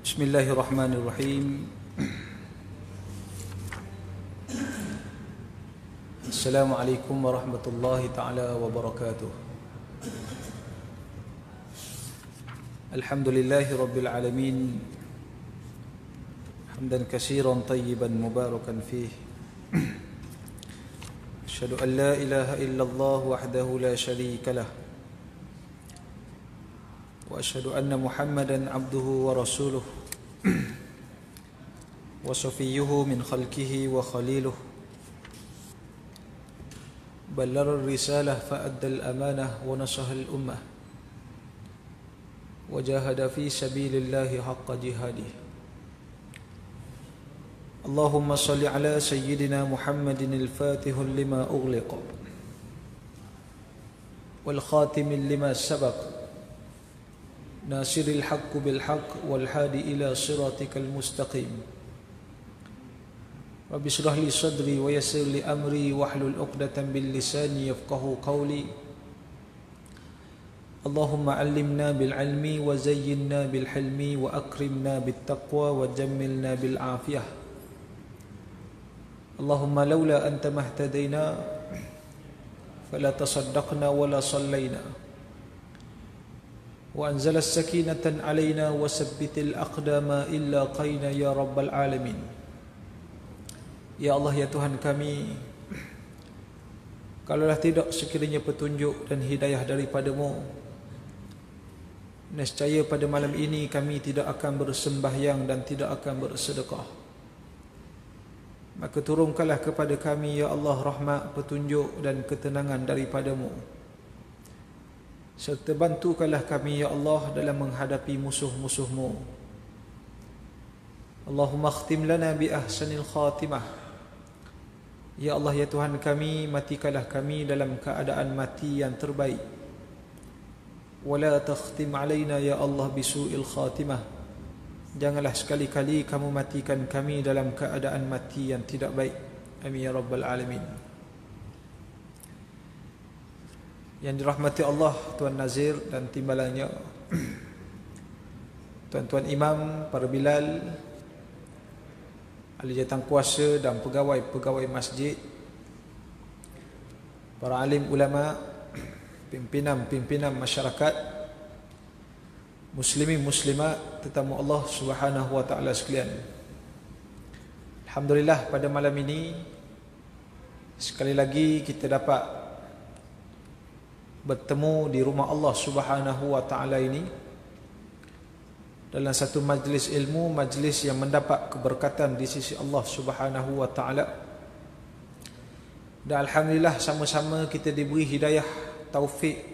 Bismillahirrahmanirrahim. Assalamualaikum warahmatullahi ta'ala wabarakatuh. Alhamdulillahi rabbil alamin. Hamdan katsiran tayyiban mubarakan fih. Asyhadu an la ilaha illallah wahdahu la syarika lah. Wa asyhadu anna Muhammadan abduhu wa rasuluh wa safiyyuhu min khalqihi wa khaliluh. Ballagha ar-risalah fa adda al-amanah wa nasaha al-ummah wa jahada fi sabilillahi haqqa jihadih. Allahumma salli ala sayyidina Muhammadin al-fatih lima ughliqa wal khatim lima sabaq nasiril haqq bil haqq wal hadi ila siratikal mustaqim. Rabbi shrah li sadri wa yassir li amri wahlul 'uqdatam bil lisani yafqahu qawli. Allahumma 'allimna bil 'ilmi wa zayyinna bil hilmi wa akrimna bit taqwa wa jammilna bil 'afiyah. Allahumma laula anta mahtadaina fala tasaddaqna wa la sallaina. وأنزل السكينة علينا وثبت الأقدام إلا قينا يا رب العالمين. Ya Allah, ya Tuhan kami, kalaulah tidak sekiranya petunjuk dan hidayah daripada-Mu, nescaya pada malam ini kami tidak akan bersembahyang dan tidak akan bersedekah. Maka turunkanlah kepada kami ya Allah rahmat, petunjuk dan ketenangan daripada-Mu, serta bantukanlah kami ya Allah dalam menghadapi musuh-musuh-Mu. Allahumma khtim lana bi ahsanil khatimah. Ya Allah, ya Tuhan kami, matikanlah kami dalam keadaan mati yang terbaik. Wala takhtim alaina ya Allah bisu'il khatimah. Janganlah sekali-kali kamu matikan kami dalam keadaan mati yang tidak baik. Amin ya rabbal alamin. Yang dirahmati Allah, Tuan Nazir dan timbalannya, tuan-tuan imam, para bilal, ahli jawatankuasa dan pegawai-pegawai masjid, para alim ulama, pimpinan-pimpinan masyarakat, muslimin muslimat, tetamu Allah Subhanahu wa taala sekalian. Alhamdulillah, pada malam ini sekali lagi kita dapat bertemu di rumah Allah Subhanahu wa taala ini dalam satu majlis ilmu, majlis yang mendapat keberkatan di sisi Allah Subhanahu wa taala. Dan alhamdulillah sama-sama kita diberi hidayah, taufik,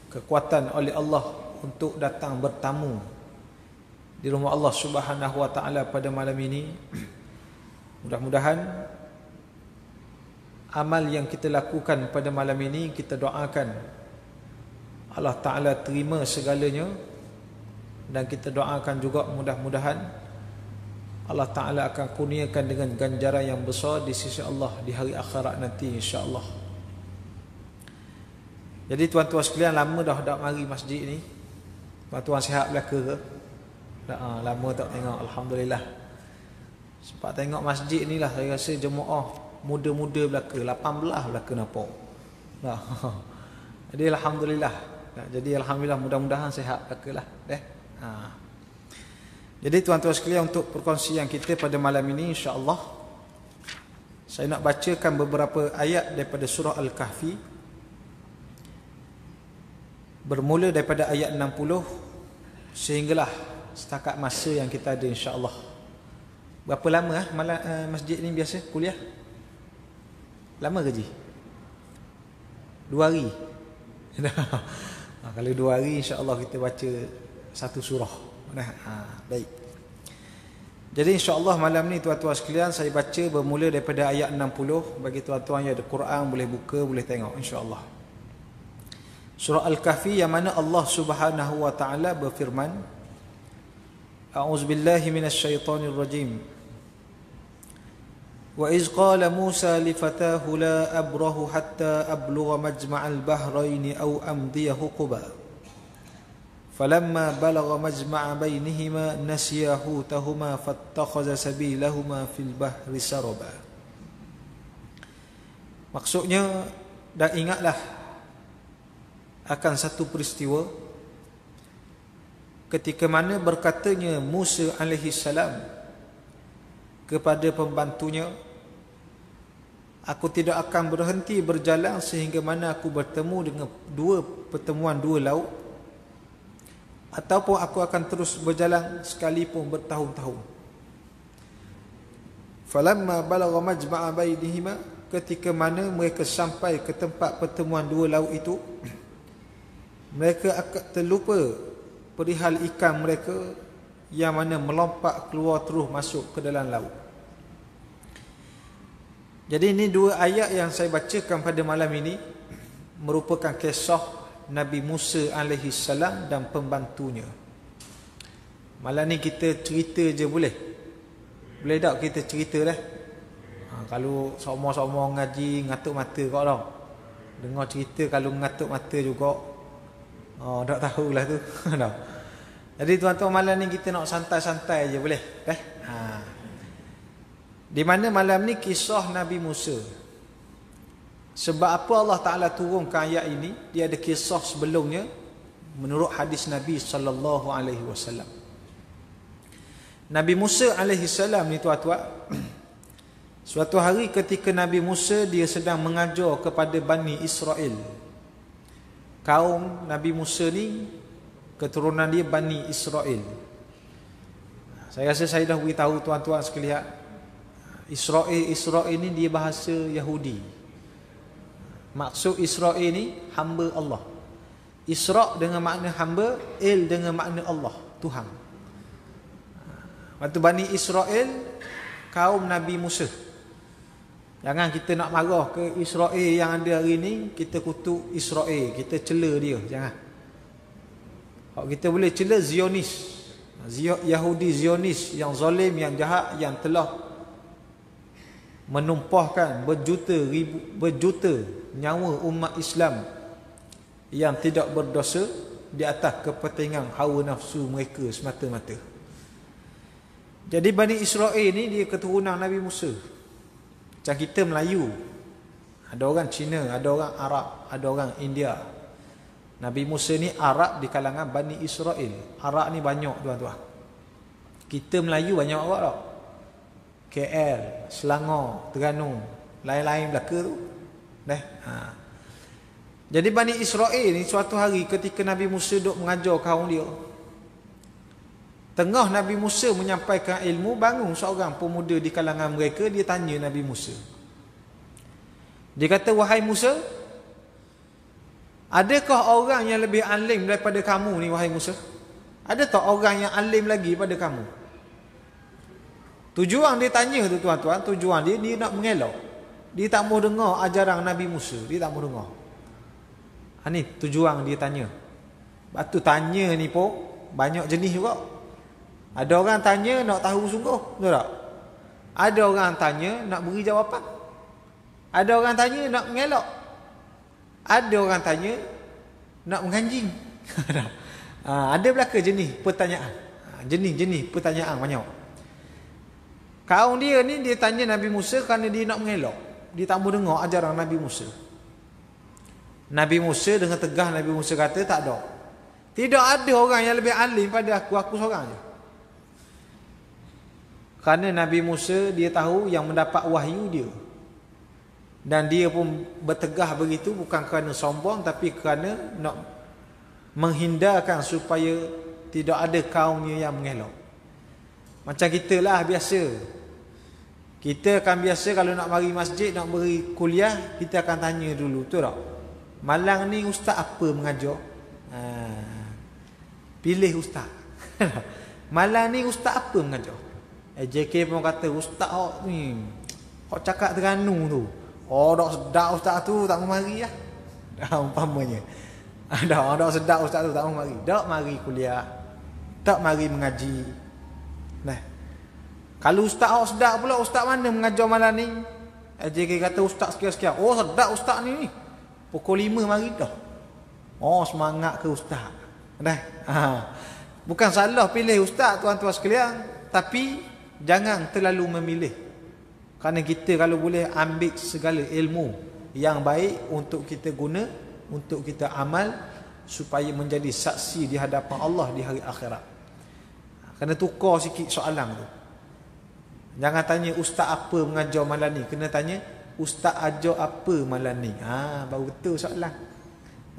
kekuatan oleh Allah untuk datang bertamu di rumah Allah Subhanahu wa taala pada malam ini. Mudah-mudahan amal yang kita lakukan pada malam ini, kita doakan Allah Ta'ala terima segalanya, dan kita doakan juga mudah-mudahan Allah Ta'ala akan kurniakan dengan ganjaran yang besar di sisi Allah di hari akhirat nanti insya-Allah. Jadi tuan-tuan sekalian, lama dah tak mari masjid ni. Tuan-tuan sihat belaka ke? Lama tak tengok, alhamdulillah. Sempat tengok masjid ni lah, saya rasa jemaah muda-muda belaka, 18 belaka nampak. Jadi alhamdulillah. Jadi alhamdulillah, mudah-mudahan sihat belakalah. Jadi tuan-tuan sekalian, untuk perkongsian kita pada malam ini insya-Allah, saya nak bacakan beberapa ayat daripada surah Al-Kahfi, bermula daripada ayat 60 sehinggalah setakat masa yang kita ada insya-Allah. Berapa lama masjid ni biasa kuliah? Lama ke ji? 2 hari. Kalau 2 hari insya-Allah kita baca satu surah. Baik. Jadi insya-Allah malam ni tuan-tuan sekalian, saya baca bermula daripada ayat 60. Bagi tuan-tuan yang ada Quran boleh buka, boleh tengok insya-Allah. Surah Al-Kahfi, yang mana Allah Subhanahu wa taala berfirman, A'udzubillahi minasyaitonir rajim. وإذ قال موسى لفتاه لا أبره حتى أبلغ مجمع البحرين أو أمضي حقبا falamma balagha majma'a bainihima nasiya hutahuma fattakhadha sabilahuma fil bahri saraba. Maksudnya, dan ingatlah akan satu peristiwa ketika mana berkatanya Musa alaihi salam kepada pembantunya, aku tidak akan berhenti berjalan sehingga mana aku bertemu dengan pertemuan dua laut, ataupun aku akan terus berjalan sekalipun bertahun-tahun. Falamma balagha majma'a bainihima, ketika mana mereka sampai ke tempat pertemuan dua laut itu, mereka akan terlupa perihal ikan mereka yang mana melompat keluar terus masuk ke dalam laut. Jadi ini dua ayat yang saya bacakan pada malam ini merupakan kisah Nabi Musa alaihi salam dan pembantunya. Malam ni kita cerita je boleh? Boleh tak kita cerita dah? Kalau semua-semua ngaji ngatuk mata kau dah. Dengar cerita kalau ngatuk mata juga. Tak tahulah tu. Jadi tuan-tuan, malam ni kita nak santai-santai je boleh? Di mana malam ni kisah Nabi Musa. Sebab apa Allah Ta'ala turunkan ayat ini? Dia ada kisah sebelumnya menurut hadis Nabi sallallahu alaihi wasallam. Nabi Musa alaihi salam ni tuan-tuan, suatu hari ketika Nabi Musa dia sedang mengajar kepada Bani Israel. Kaum Nabi Musa ni keturunan dia Bani Israel. Saya rasa saya dah beritahu tuan-tuan sekalian, Israel ni dia bahasa Yahudi. Maksud Israel ni hamba Allah. Isra dengan makna hamba, Il dengan makna Allah, Tuhan. Waktu Bani Israel kaum Nabi Musa. Jangan kita nak marah ke Israel yang ada hari ni, kita kutuk Israel, kita cela dia, jangan. Kalau kita boleh cela Zionis, Yahudi Zionis yang zalim, yang jahat, yang telah menumpahkan berjuta nyawa umat Islam yang tidak berdosa di atas kepentingan hawa nafsu mereka semata-mata. Jadi Bani Israel ni dia keturunan Nabi Musa. Macam kita Melayu, ada orang Cina, ada orang Arab, ada orang India. Nabi Musa ni Arab di kalangan Bani Israel. Arab ni banyak tuan-tuan. Kita Melayu banyak orang tak? KL, Selangor, Terengganu, lain-lain belaka tu. Jadi Bani Israel ni suatu hari ketika Nabi Musa duk mengajar kaum dia, tengah Nabi Musa menyampaikan ilmu, bangun seorang pemuda di kalangan mereka, dia tanya Nabi Musa. Dia kata, wahai Musa, adakah orang yang lebih alim daripada kamu ni wahai Musa? Ada tak orang yang alim lagi pada kamu? Tujuan dia tanya tu tuan-tuan, tujuan dia nak mengelak. Dia tak mau dengar ajaran Nabi Musa, dia tak mau dengar. Ni tujuan dia tanya. Batu tanya ni pun banyak jenis juga. Ada orang tanya nak tahu sungguh, betul tak? Ada orang tanya nak beri jawapan. Ada orang tanya nak mengelak. Ada orang tanya nak menganjing. Ada belaka jenis pertanyaan. Jenis-jenis pertanyaan banyak. Kaum dia ni dia tanya Nabi Musa kerana dia nak mengelak. Dia tak mau dengar ajaran Nabi Musa. Nabi Musa dengan tegas Nabi Musa kata, tak ada. Tidak ada orang yang lebih alim pada aku seorang je. Kerana Nabi Musa dia tahu yang mendapat wahyu dia. Dan dia pun bertegah begitu bukan kerana sombong, tapi kerana nak menghindarkan supaya tidak ada kaumnya yang mengelak. Macam kita lah biasa. Kita akan biasa kalau nak mari masjid, nak beri kuliah, kita akan tanya dulu, betul tak? Malang ni ustaz apa mengajar? Pilih ustaz. Malang ni ustaz apa mengajar? JK pun kata, ustaz awak ni, awak cakap Terengganu tu. Oh, dak sedap ustaz tu, tak mau mari lah. Umpamanya. Dak sedap ustaz tu, tak mau mari. Dak mari kuliah. Tak mari mengaji. Kalau ustaz awak sedap pula, ustaz mana mengajar malam ni? JK kata, ustaz sekian-sekian. Oh, sedap ustaz ni. Pukul 5 mari dah. Oh, semangat ke ustaz? Dah. Bukan salah pilih ustaz tuan-tuan sekalian, tapi jangan terlalu memilih. Kerana kita kalau boleh ambil segala ilmu yang baik untuk kita guna, untuk kita amal, supaya menjadi saksi di hadapan Allah di hari akhirat. Kena tukar sikit soalan tu. Jangan tanya ustaz apa mengajar malam ni, kena tanya ustaz ajar apa malam ni. Baru betul soalan.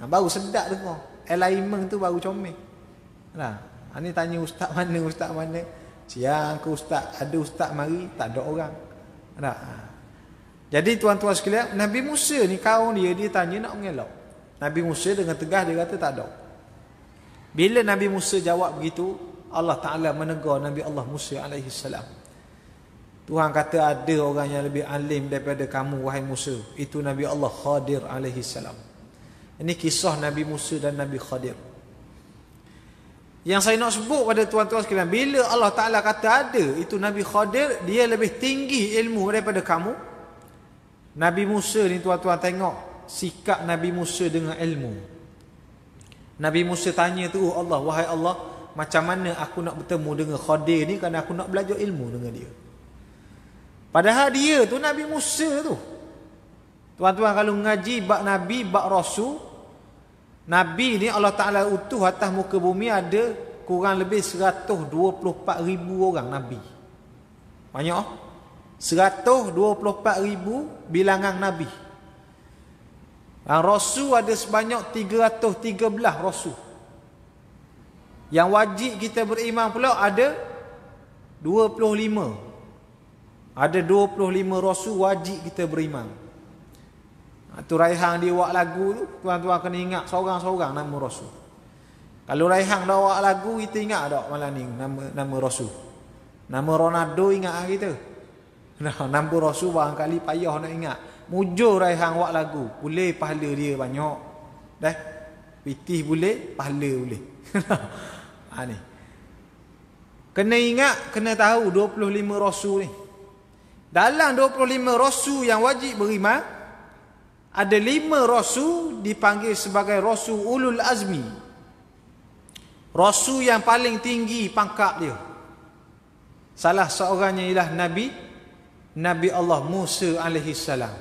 Baru sedap dengar. Alignment tu baru comel. Nah, ni tanya ustaz mana. Siang ke ustaz, ada ustaz mari, tak ada orang. Nah. Jadi tuan-tuan sekalian, Nabi Musa ni kaum dia tanya nak mengelak. Nabi Musa dengan tegas dia kata tak ada. Bila Nabi Musa jawab begitu, Allah Ta'ala menegur Nabi Allah Musa alaihi salam. Tuhan kata ada orang yang lebih alim daripada kamu wahai Musa. Itu Nabi Allah Khadir alaihi salam. Ini kisah Nabi Musa dan Nabi Khadir. Yang saya nak sebut pada tuan-tuan sekalian, bila Allah Ta'ala kata ada, itu Nabi Khadir, dia lebih tinggi ilmu daripada kamu. Nabi Musa ni tuan-tuan tengok sikap Nabi Musa dengan ilmu. Nabi Musa tanya tu, Allah, wahai Allah, macam mana aku nak bertemu dengan Khadir ni, kerana aku nak belajar ilmu dengan dia. Padahal dia tu Nabi Musa tu. Tuan-tuan kalau mengaji bab Nabi, bab Rasul, Nabi ni Allah Ta'ala utuh atas muka bumi ada kurang lebih 124,000 orang Nabi. Banyak 124,000 bilangan Nabi. Rasul ada sebanyak 313 Rasul. Yang wajib kita beriman pula ada 25. Ada 25 Rasul wajib kita beriman. Tu Raihan dia buat lagu tu, tuan-tuan kena ingat seorang-seorang nama Rasul. Kalau Raihan dah buat lagu, kita ingat tak malam ni nama Rasul. Nama Ronaldo ingat kita. Nama Rasul barangkali payah nak ingat. Mujur Raihan buat lagu, boleh pahala dia banyak. Dah. Pitih boleh, pahala boleh. Ni. Kena ingat, kena tahu 25 Rasul ni. Dalam 25 Rasul yang wajib beriman, ada 5 Rasul dipanggil sebagai Rasul Ulul Azmi. Rasul yang paling tinggi pangkat dia. Salah seorangnya ialah Nabi Allah Musa alaihi salam.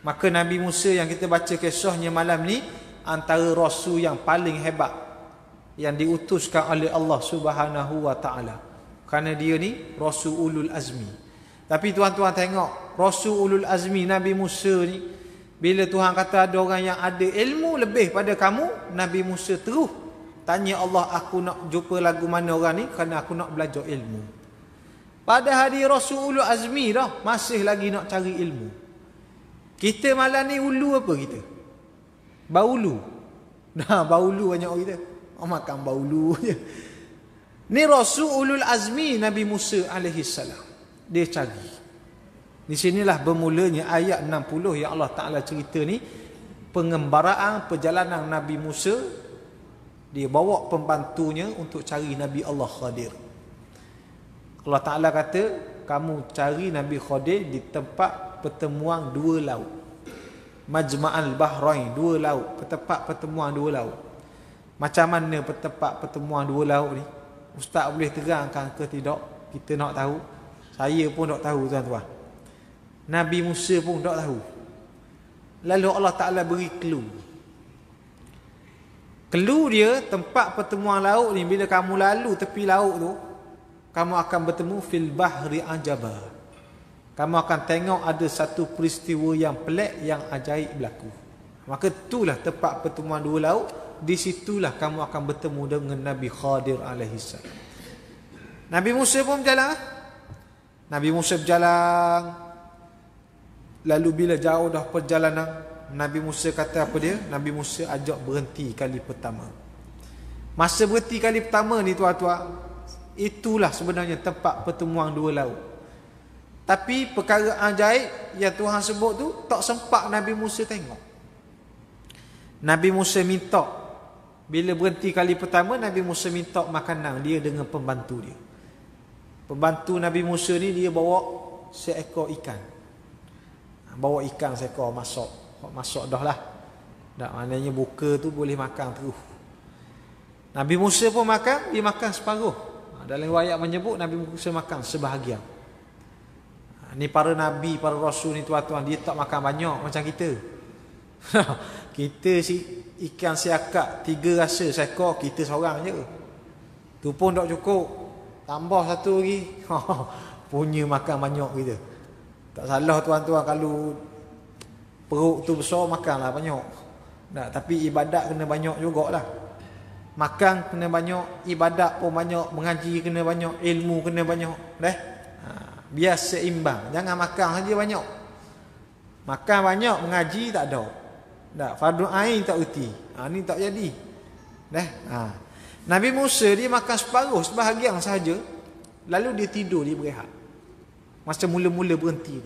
Maka Nabi Musa yang kita baca kisahnya malam ni, antara Rasul yang paling hebat yang diutuskan oleh Allah Subhanahu wa Ta'ala. Kerana dia ni Rasul Ulul Azmi. Tapi tuan-tuan tengok, Rasul Ulul Azmi Nabi Musa ni, bila Tuhan kata ada orang yang ada ilmu lebih pada kamu, Nabi Musa terus tanya Allah, aku nak jumpa lagu mana orang ni, kerana aku nak belajar ilmu. Pada hari Rasulullah Azmi dah, masih lagi nak cari ilmu. Kita malam ni ulu apa kita? Baulu. Baulu banyak orang kita. Makan baulu je. Ni Rasulullah Azmi Nabi Musa alaihi salam. Dia cari. Di sinilah bermulanya ayat 60 yang Allah Ta'ala cerita ni, pengembaraan perjalanan Nabi Musa. Dia bawa pembantunya untuk cari Nabi Allah Khadir. Allah Ta'ala kata, kamu cari Nabi Khadir di tempat pertemuan dua laut. Majma'al Bahrain, dua laut, tempat pertemuan dua laut. Macam mana tempat pertemuan dua laut ni? Ustaz boleh terangkan ke tidak? Kita nak tahu. Saya pun tak tahu tuan-tuan. Nabi Musa pun tak tahu. Lalu Allah Ta'ala beri clue. Clue dia, tempat pertemuan laut ni, bila kamu lalu tepi laut tu, kamu akan bertemu fil bahri ajaba. Kamu akan tengok ada satu peristiwa yang pelik, yang ajaib berlaku. Maka itulah tempat pertemuan dua laut. Di situlah kamu akan bertemu dengan Nabi Khadir alaihi salam. Nabi Musa pun berjalan. Nabi Musa berjalan. Lalu bila jauh dah perjalanan, Nabi Musa kata apa dia? Nabi Musa ajak berhenti kali pertama. Masa berhenti kali pertama ni tuan-tuan, itulah sebenarnya tempat pertemuan dua laut. Tapi perkara ajaib yang Tuhan sebut tu, tak sempat Nabi Musa tengok. Nabi Musa minta, bila berhenti kali pertama, Nabi Musa minta makanan dia dengan pembantu dia. Pembantu Nabi Musa ni dia bawa seekor ikan. Bawa ikan seekor, masak dah lah. Tak, maknanya buka tu boleh makan terus. Nabi Musa pun makan, dia makan separuh. Dalam riwayat menyebut Nabi Musa makan sebahagian. Ni para nabi, para rasul ni tuan-tuan, dia tak makan banyak macam kita. Kita si ikan siakak 3 rasa seekor, kita seorang je. Tu pun tak cukup. Tambah satu lagi. Punya makan banyak kita. Tak salah tuan-tuan kalau perut tu besar, makanlah banyak. Nah, tapi ibadat kena banyak jugalah. Makan kena banyak, ibadat pun banyak, mengaji kena banyak, ilmu kena banyak. Biar seimbang. Jangan makan saja banyak. Makan banyak, mengaji tak ada. Tak, fardu ain tak erti. Ni tak jadi. Nabi Musa dia makan separuh, sebahagian sahaja. Lalu dia tidur, dia berehat. Masa mula-mula berhenti.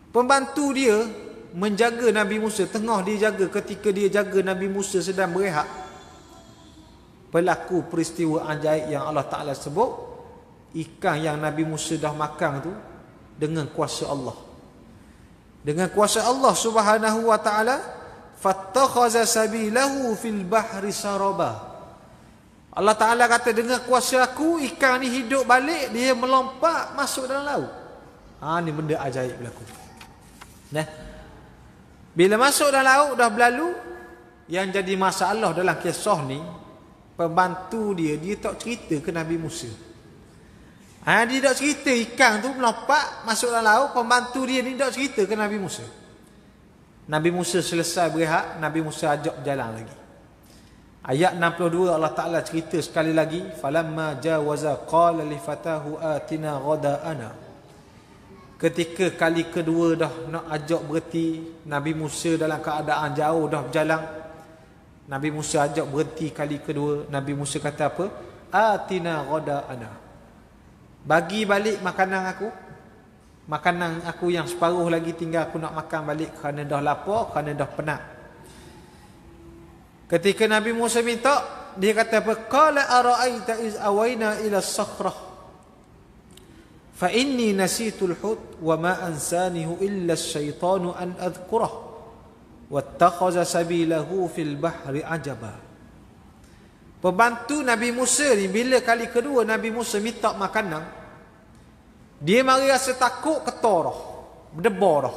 Pembantu dia menjaga Nabi Musa, tengah dia jaga, ketika dia jaga Nabi Musa sedang berehat, berlaku peristiwa ajaib yang Allah Ta'ala sebut. Ikan yang Nabi Musa dah makan tu dengan kuasa Allah. Dengan kuasa Allah Subhanahu wa Ta'ala, fattakhaza sabilahu fil bahri saraba. Allah Ta'ala kata, dengan kuasa aku ikan ni hidup balik, dia melompat masuk dalam laut. Ni benda ajaib berlaku. Bila masuk dalam laut dah berlalu, yang jadi masalah dalam kisah ni, pembantu dia tak cerita ke Nabi Musa. Dia tak cerita ikan tu melompat masuk dalam laut, pembantu dia ni tak cerita ke Nabi Musa. Nabi Musa selesai berehat, Nabi Musa ajak berjalan lagi. Ayat 62 Allah Ta'ala cerita sekali lagi, falamma jawaza qala li fatahu atina ghada'ana. Ketika kali kedua dah nak ajak berhenti, Nabi Musa dalam keadaan jauh dah berjalan, Nabi Musa ajak berhenti kali kedua. Nabi Musa kata apa? Atina ghada'ana. Bagi balik makanan aku. Makanan aku yang separuh lagi tinggal aku nak makan balik kerana dah lapar, kerana dah penat. Ketika Nabi Musa minta, dia kata apa? Qala ara'aita iz awayna ila as-sakhrah fa inni nasitul hut wa ma ansanihu illa asy-syaitanu an adhkurah wattakhadha sabilahu fil bahri ajaba. Pembantu Nabi Musa ni, bila kali kedua Nabi Musa minta makanan, dia mari rasa takut, ketar dah, berdebar dah.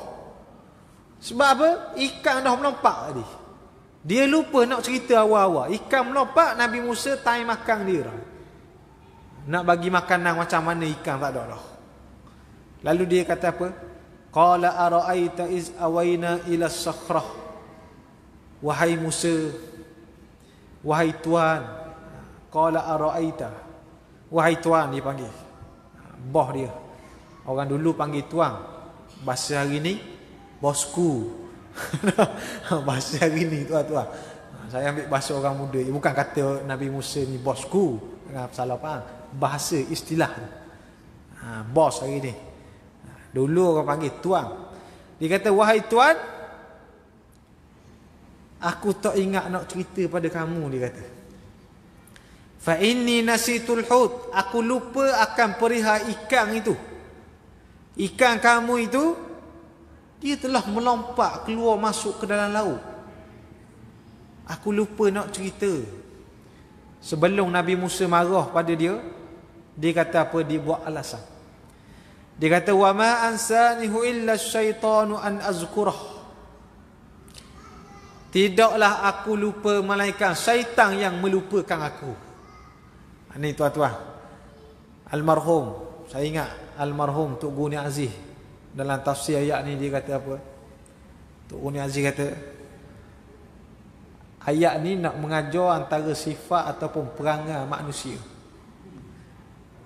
Sebab apa? Ikan dah melompat tadi. Dia lupa nak cerita awal-awal. Ikan melompat, Nabi Musa time makan dia dah. Nak bagi makanan macam mana ikan tak ada dah. Lalu dia kata apa? Qala ara'aita iz awayna ila as-sakhrah. Wahai Musa, wahai Tuan. Qala ara'aita. Wahai Tuan dia panggil. Boh dia. Orang dulu panggil Tuan. Bahasa hari ni bosku. Bahasa hari ni tuan-tuan. Saya ambil bahasa orang muda. Bukan kata Nabi Musa ni bosku. Jangan salah faham. Bahasa istilah. Bos hari ni. Dulu orang panggil Tuan. Dia kata, wahai Tuan, aku tak ingat nak cerita pada kamu, dia kata. Fa inni nasitul hut. Aku lupa akan perihal ikan itu. Ikan kamu itu, dia telah melompat keluar masuk ke dalam laut. Aku lupa nak cerita. Sebelum Nabi Musa marah pada dia, dia kata apa? Dia buat alasan. Dia kata, wa ma ansanihu illa syaitanu an azkurah. Tidaklah aku lupa melainkan syaitan yang melupakan aku. Ini tuan-tuan, almarhum, saya ingat almarhum Tok Guni Aziz dalam tafsir ayat ni, dia kata apa? Tok Guni Aziz kata, ayat ni nak mengajar antara sifat ataupun perangai manusia.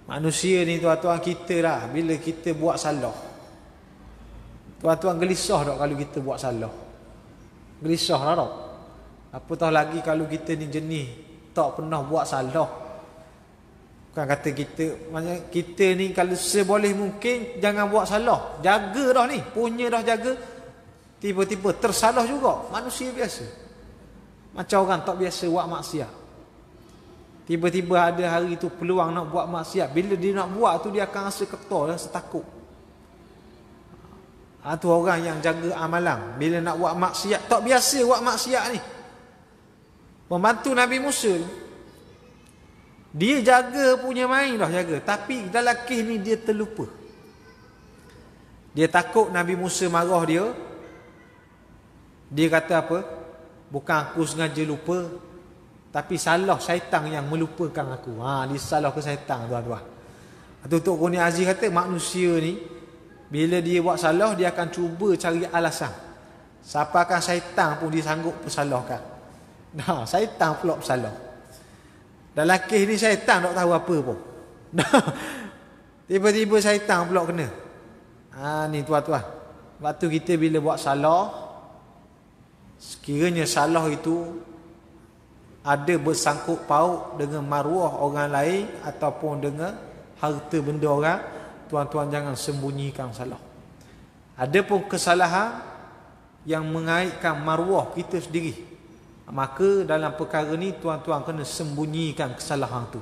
Manusia ni tuan-tuan, kita lah, bila kita buat salah, tuan-tuan gelisah tak kalau kita buat salah? Gelisah lah tak? Apatah lagi kalau kita ni jenis tak pernah buat salah. Bukan kata kita, maksudnya kita ni kalau seboleh mungkin jangan buat salah. Jaga dah ni, punya dah jaga, tiba-tiba tersalah juga. Manusia biasa. Macam orang tak biasa buat maksiat. Tiba-tiba ada hari tu peluang nak buat maksiat. Bila dia nak buat tu, dia akan rasa ketar, rasa takut. Tu orang yang jaga amalan. Bila nak buat maksiat, tak biasa buat maksiat ni. Pembantu Nabi Musa, Dia jaga punya main dah jaga, tapi dalam kes ni dia terlupa. Dia takut Nabi Musa marah dia. Dia kata apa? Bukan aku sengaja lupa, tapi salah syaitan yang melupakan aku. Dia salah ke syaitan, tuan-tuan. Tok Goni Aziz kata manusia ni bila dia buat salah, dia akan cuba cari alasan. Siapakan syaitan pun dia sanggup persalahkan. Syaitan pula bersalah. Dalam kes ni syaitan tak tahu apa pun. Tiba-tiba syaitan pula kena. Ni tuan-tuan. Waktu kita bila buat salah, sekiranya salah itu ada bersangkut paut dengan maruah orang lain ataupun dengan harta benda orang, tuan-tuan jangan sembunyikan salah. Ada pun kesalahan yang mengaitkan maruah kita sendiri, maka dalam perkara ni tuan-tuan kena sembunyikan kesalahan tu.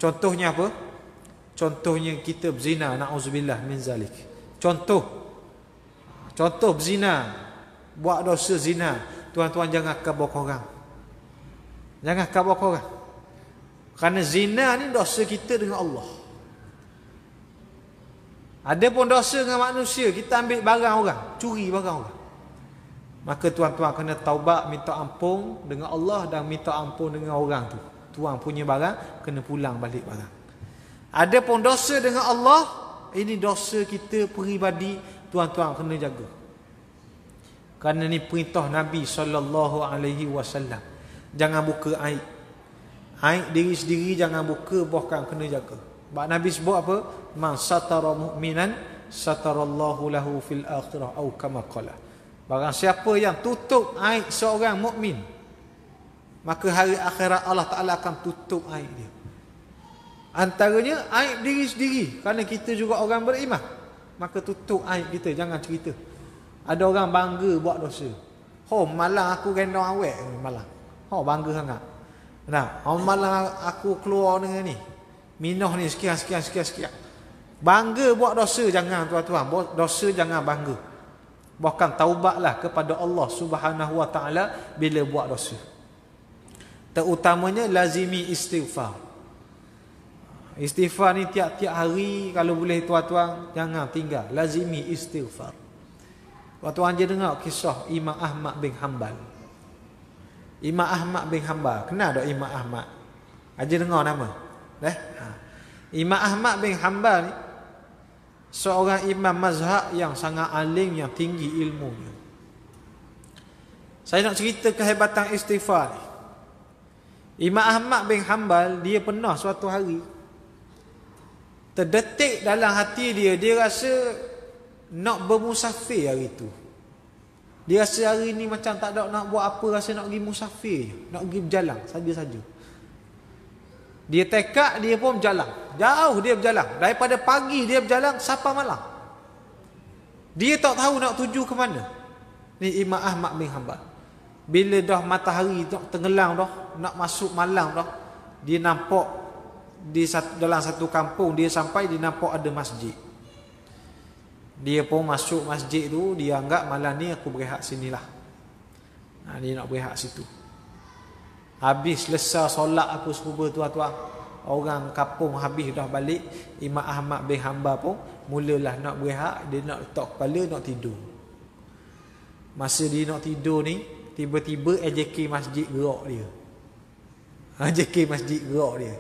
Contohnya apa? Contohnya kita berzina, na'udzubillah min zalik. Contoh berzina, buat dosa zina, tuan-tuan jangan khabar korang. Jangan khabar korang. Kerana zina ni dosa kita dengan Allah. Ada pun dosa dengan manusia, kita ambil barang orang, curi barang orang. Maka tuan-tuan kena taubat, minta ampun dengan Allah dan minta ampun dengan orang tu. Tuan punya barang, kena pulang balik barang. Ada pun dosa dengan Allah, ini dosa kita peribadi, tuan-tuan kena jaga. Kerana ni perintah Nabi SAW. Jangan buka aib. Aib diri sendiri jangan buka, bahkan kena jaga. Sebab Nabi sebut apa? Man satara mu'minan satarallahu lahu fil akhirah au kama qala. Barang siapa yang tutup aib seorang mukmin, maka hari akhirat Allah Ta'ala akan tutup aib dia. Antaranya aib diri sendiri, kerana kita juga orang beriman, maka tutup aib kita, jangan cerita. Ada orang bangga buat dosa. Malang aku gendong awet malang. Bangga sangat. Malang aku keluar dengan ni, minah ni sekian. Bangga buat dosa, jangan tuan-tuan. Buat dosa jangan bangga. Bahkan taubatlah kepada Allah Subhanahu wa taala bila buat dosa. Terutamanya lazimi istighfar. Istighfar ni tiap-tiap hari kalau boleh tuan-tuan jangan tinggal, lazimi istighfar. Tuan-tuan je dengar kisah Imam Ahmad bin Hanbal. Imam Ahmad bin Hanbal, kenal tak Imam Ahmad? Aja dengar nama. Imam Ahmad bin Hanbal ni seorang imam mazhab yang sangat alim, yang tinggi ilmunya. Saya nak cerita kehebatan istighfar ni. Imam Ahmad bin Hanbal, dia pernah suatu hari terdetik dalam hati dia, dia rasa nak bermusafir hari tu. Dia rasa hari ni macam tak ada nak buat apa, rasa nak pergi musafir, nak pergi berjalan saja-saja. Dia tekad, dia pun berjalan. Jauh dia berjalan. Daripada pagi dia berjalan sampai malam. Dia tak tahu nak tuju ke mana. Ni Imam Ahmad bin Hanbal. Bila dah matahari dah tenggelam dah, nak masuk malam dah, dia nampak dalam satu kampung, dia sampai, dia nampak ada masjid. Dia pun masuk masjid tu, dia anggap malam ni aku berehat sinilah. Dia nak berehat situ. Habis selesai solat apa semua tuan-tuan, orang kampung habis dah balik, Imam Ahmad bin Hanbal pun mulalah nak berehat, dia nak letak kepala nak tidur. Masa dia nak tidur ni, tiba-tiba AJK masjid gerak dia. AJK masjid gerak dia.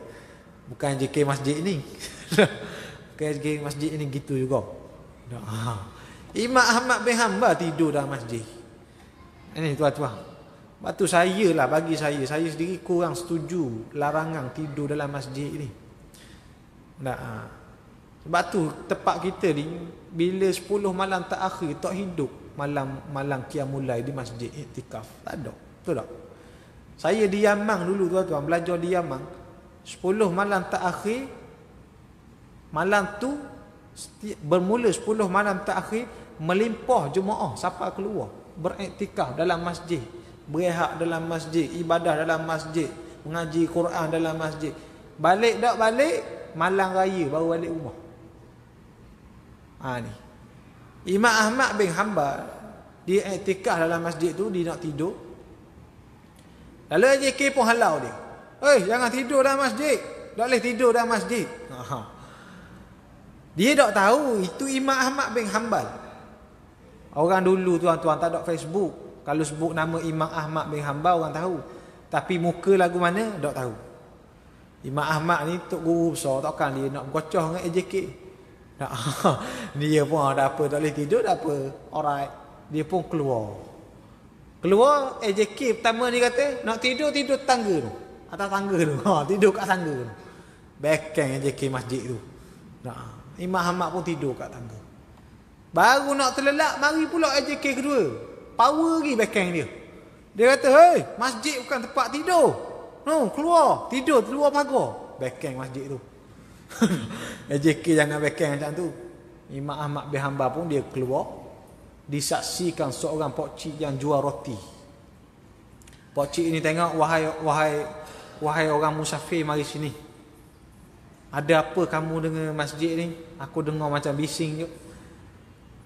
Bukan AJK masjid ni. Bukan AJK masjid ni gitu juga. Imam Ahmad bin Hanbal tidur dalam masjid. Ini tuan-tuan. Batu bagi saya sendiri kurang setuju larangan tidur dalam masjid ni. Sebab tu tempat kita ni bila 10 malam terakhir tak hidup malam qiyamul lail di masjid iktikaf. Tak ada. Betul tak? Saya di Yaman dulu tuan-tuan, belajar di Yaman. 10 malam terakhir, malam tu bermula 10 malam terakhir melimpah jemaah sampai keluar beriktikaf dalam masjid. Berehat dalam masjid, ibadah dalam masjid, mengaji Quran dalam masjid. Balik tak balik, malam raya baru balik rumah. Ni Imam Ahmad bin Hanbal, dia iktikaf dalam masjid tu, dia nak tidur. Lalu AJK pun halau dia. Jangan tidur dalam masjid. Tak boleh tidur dalam masjid. Dia tak tahu itu Imam Ahmad bin Hanbal. Orang dulu tuan-tuan tak ada Facebook. Kalau sebut nama Imam Ahmad bin Hanbal orang tahu. Tapi muka lagu mana tak tahu. Imam Ahmad ni tok guru besar, takkan dia nak bergocoh dengan AJK. Tak. Dia pun ada apa tak boleh tidur tak apa. Alright. Dia pun keluar. Keluar AJK pertama ni kata nak tidur tangga tu. Atas tangga tu. Tidur kat tangga tu. Bekeng AJK masjid tu. Nah. Imam Ahmad pun tidur kat tangga. Baru nak terlelap, mari pula AJK kedua. Power lagi bekeng dia. Dia kata, masjid bukan tempat tidur. No, keluar. Tidur luar pagar. Bekeng masjid tu. AJK jangan bekeng macam tu. Imam Ahmad bin Hanbal pun dia keluar. Disaksikan seorang pokcik yang jual roti. Pokcik ni tengok, wahai orang musafir, mari sini. Ada apa kamu dengan masjid ni? Aku dengar macam bising je.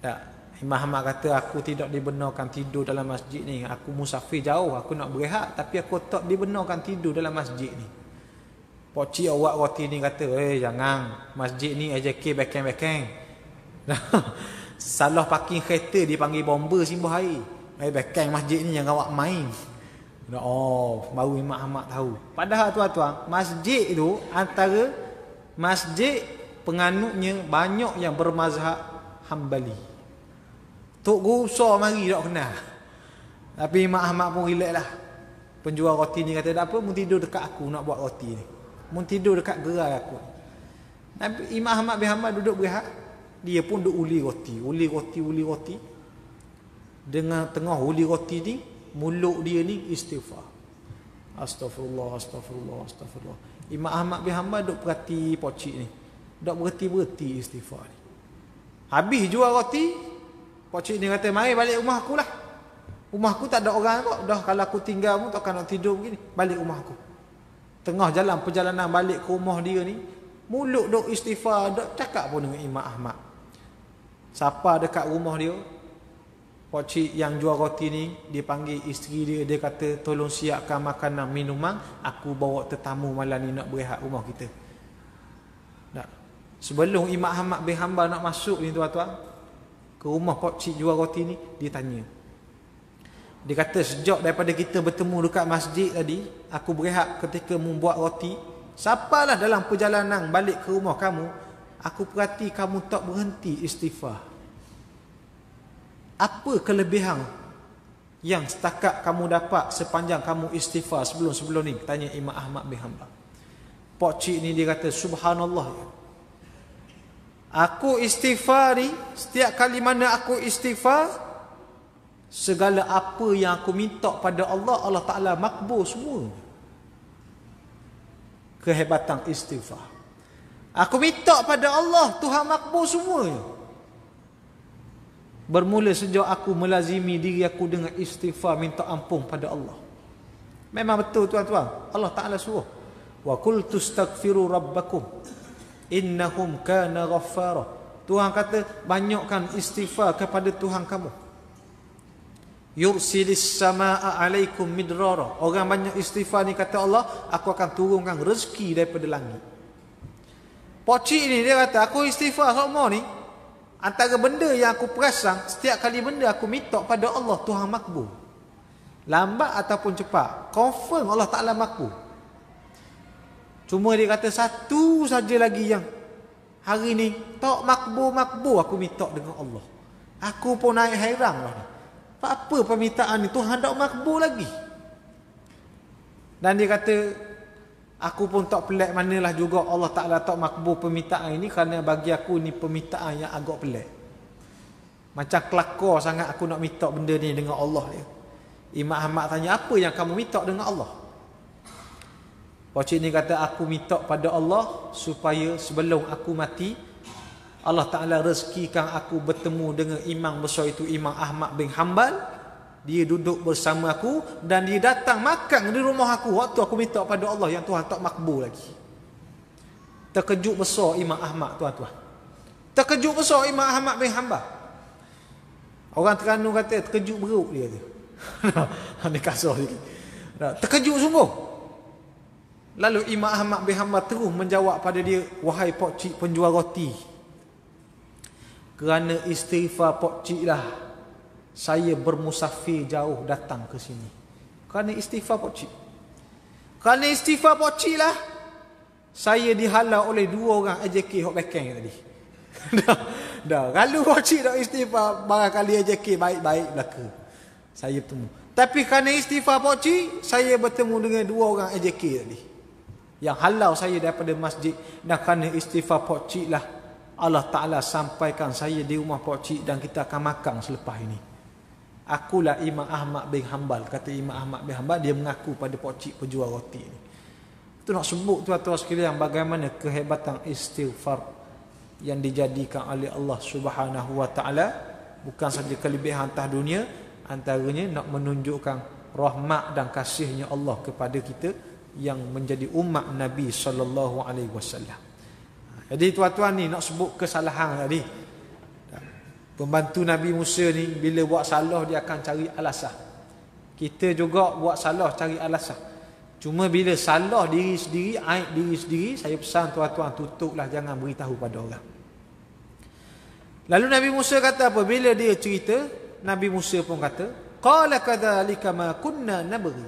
Tak. Imam Ahmad kata, aku tidak dibenarkan tidur dalam masjid ni. Aku musafir jauh, aku nak berehat. Tapi aku tak dibenarkan tidur dalam masjid ni. Pokcik awak roti ni kata, jangan. Masjid ni AJK bekeng-bekeng. Salah parking kereta dipanggil bomba simbah air. Bekeng masjid ni yang awak main. Baru Imam Ahmad tahu. Padahal tuan-tuan, masjid tu antara masjid penganutnya banyak yang bermazhab Hambali. Tok guru besar mari tak kenal. Tapi Imam Ahmad pun relax lah. Penjual roti ni kata, tak apa, mu tidur dekat aku nak buat roti ni. Mu tidur dekat gerai aku. Nabi Imam Ahmad bin Hanbal duduk berehat. Dia pun duduk uli roti. Dengan tengah uli roti ni, mulut dia ni istighfar. Astagfirullah. Imam Ahmad bin Hanbal duk perhati pokcik ni. Duk berhenti istighfar ni. Habis jual roti, pokcik ni kata, mari balik rumah aku lah. Rumah aku tak ada orang kok. Dah kalau aku tinggal pun takkan nak tidur begini. Balik rumah aku. Tengah jalan perjalanan balik ke rumah dia ni, mulut duk istighfar, duk cakap pun dengan Imam Ahmad. Siapa dekat rumah dia? Pokcik yang jual roti ni, dia panggil isteri dia. Dia kata, tolong siapkan makanan, minuman. Aku bawa tetamu malam ni nak berehat rumah kita. Tak. Sebelum Imam Ahmad bin Hanbal nak masuk ni tuan-tuan, ke rumah pokcik jual roti ni, dia tanya. Dia kata, sejak daripada kita bertemu dekat masjid tadi, aku berehat ketika membuat roti. Siapalah dalam perjalanan balik ke rumah kamu, aku perhati kamu tak berhenti istighfar. Apa kelebihan yang setakat kamu dapat sepanjang kamu istighfar sebelum-sebelum ni? Tanya Imam Ahmad bin Hanbal. Pokcik ni dia kata, subhanallah. Aku istighfar ni, setiap kali mana aku istighfar, segala apa yang aku minta pada Allah, Allah Ta'ala makbul semua. Kehebatan istighfar. Aku minta pada Allah, Tuhan makbul semuanya. Bermula sejak aku melazimi diri aku dengan istighfar, minta ampun pada Allah. Memang betul tuan-tuan, Allah Ta'ala suruh, wa qultu astaghfiru rabbakum innahum kana ghaffara. Tuhan kata, banyakkan istighfar kepada Tuhan kamu. Yursilis samaa alaikum midrara. Orang banyak istighfar ni, kata Allah, aku akan turunkan rezeki daripada langit. Pokcik ni dia kata, aku istighfar semua ni, antara benda yang aku perasan, setiap kali benda aku minta pada Allah, Tuhan makbul. Lambat ataupun cepat, confirm Allah Ta'ala makbul. Cuma dia kata, satu saja lagi yang hari ni tak makbul aku minta dengan Allah. Aku pun naik hairan lah. Apa permintaan ni, Tuhan tak makbul lagi. Dan dia kata, aku pun tak pelik manalah juga Allah Ta'ala tak makbul permintaan ini, kerana bagi aku ni permintaan yang agak pelik. Macam kelakar sangat aku nak minta benda ni dengan Allah dia. Imam Ahmad tanya, apa yang kamu minta dengan Allah? Pokcik ni kata, aku minta pada Allah supaya sebelum aku mati, Allah Ta'ala rezekikan aku bertemu dengan imam besar itu, Imam Ahmad bin Hanbal. Dia duduk bersama aku dan dia datang makan di rumah aku waktu aku minta pada Allah yang Tuhan tak makbul lagi. Terkejut besar Imam Ahmad tuan-tuan. Terkejut besar Imam Ahmad bin Hanbal. Orang Terengganu kata terkejut beruk dia tu. Ni kasar sikit. Terkejut sungguh. Lalu Imam Ahmad bin Hanbal terus menjawab pada dia, wahai Pak Cik penjual roti, kerana istighfar Pak Cik lah saya bermusafir jauh datang ke sini. Kerana istighfar Pak Cik. Kerana istighfar Pak Cik lah saya dihalau oleh 2 orang AJK hok bekeng tadi. dah. Kalau Pak Cik tak istighfar, barangkali AJK baik-baik belaka. Saya bertemu. Tapi kerana istighfar Pak Cik, saya bertemu dengan 2 orang AJK tadi yang halau saya daripada masjid. Dan kerana istighfar Pak Cik lah Allah Ta'ala sampaikan saya di rumah Pak Cik dan kita akan makan selepas ini. Akulah Imam Ahmad bin Hanbal. Kata Imam Ahmad bin Hanbal, dia mengaku pada Pak Cik penjual roti ini. Itu nak sebut tuan-tuan sekalian bagaimana kehebatan istighfar yang dijadikan oleh Allah Subhanahu wa Ta'ala. Bukan saja kelebihan atas dunia, antaranya nak menunjukkan rahmat dan kasihnya Allah kepada kita yang menjadi umat Nabi sallallahu alaihi wasallam. Jadi tuan-tuan ni nak sebut kesalahan tadi. Pembantu Nabi Musa ni bila buat salah dia akan cari alasan. Kita juga buat salah cari alasan. Cuma bila salah diri sendiri, aib diri sendiri, saya pesan tuan-tuan tutuplah, jangan beritahu pada orang. Lalu Nabi Musa kata apa? Bila dia cerita, Nabi Musa pun kata, qala kadzalika ma kunna nabghi.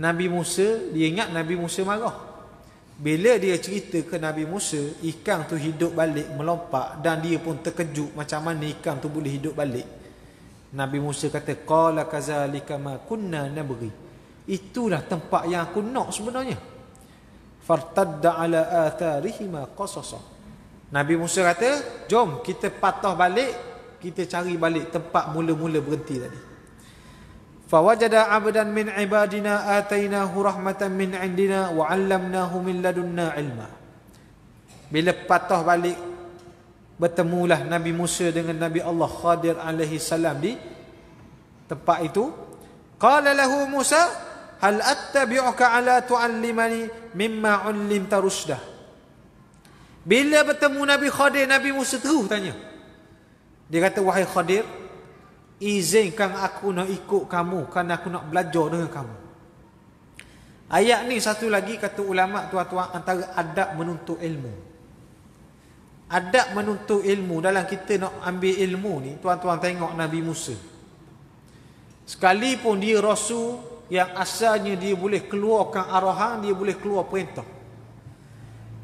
Nabi Musa, dia ingat Nabi Musa marah. Bila dia cerita ke Nabi Musa, ikan tu hidup balik, melompat, dan dia pun terkejut macam mana ikan tu boleh hidup balik. Nabi Musa kata, qala kadzalika ma kunna nabghi. Itulah tempat yang aku nak sebenarnya. Fartadda ala atharihima qasasa. Nabi Musa kata, jom kita patah balik, kita cari balik tempat mula-mula berhenti tadi. Fawajada 'abdan min 'ibadina atainahu rahmatan min 'indina wa 'allamnahu min ladunna 'ilma. Bila patah balik, bertemulah Nabi Musa dengan Nabi Allah Khadir alaihi salam di tempat itu. Qala lahu Musa, hal attabi'uka ala tu'allimani mimma 'ullimta rusydah. Bila bertemu Nabi Khadir, Nabi Musa terus tanya. Dia kata, wahai Khadir, izinkan aku nak ikut kamu kerana aku nak belajar dengan kamu. Ayat ni satu lagi kata ulama tuan-tuan, antara adab menuntut ilmu. Adab menuntut ilmu dalam kita nak ambil ilmu ni, tuan-tuan tengok Nabi Musa. Sekalipun dia rasul yang asalnya dia boleh keluarkan arahan, dia boleh keluar perintah.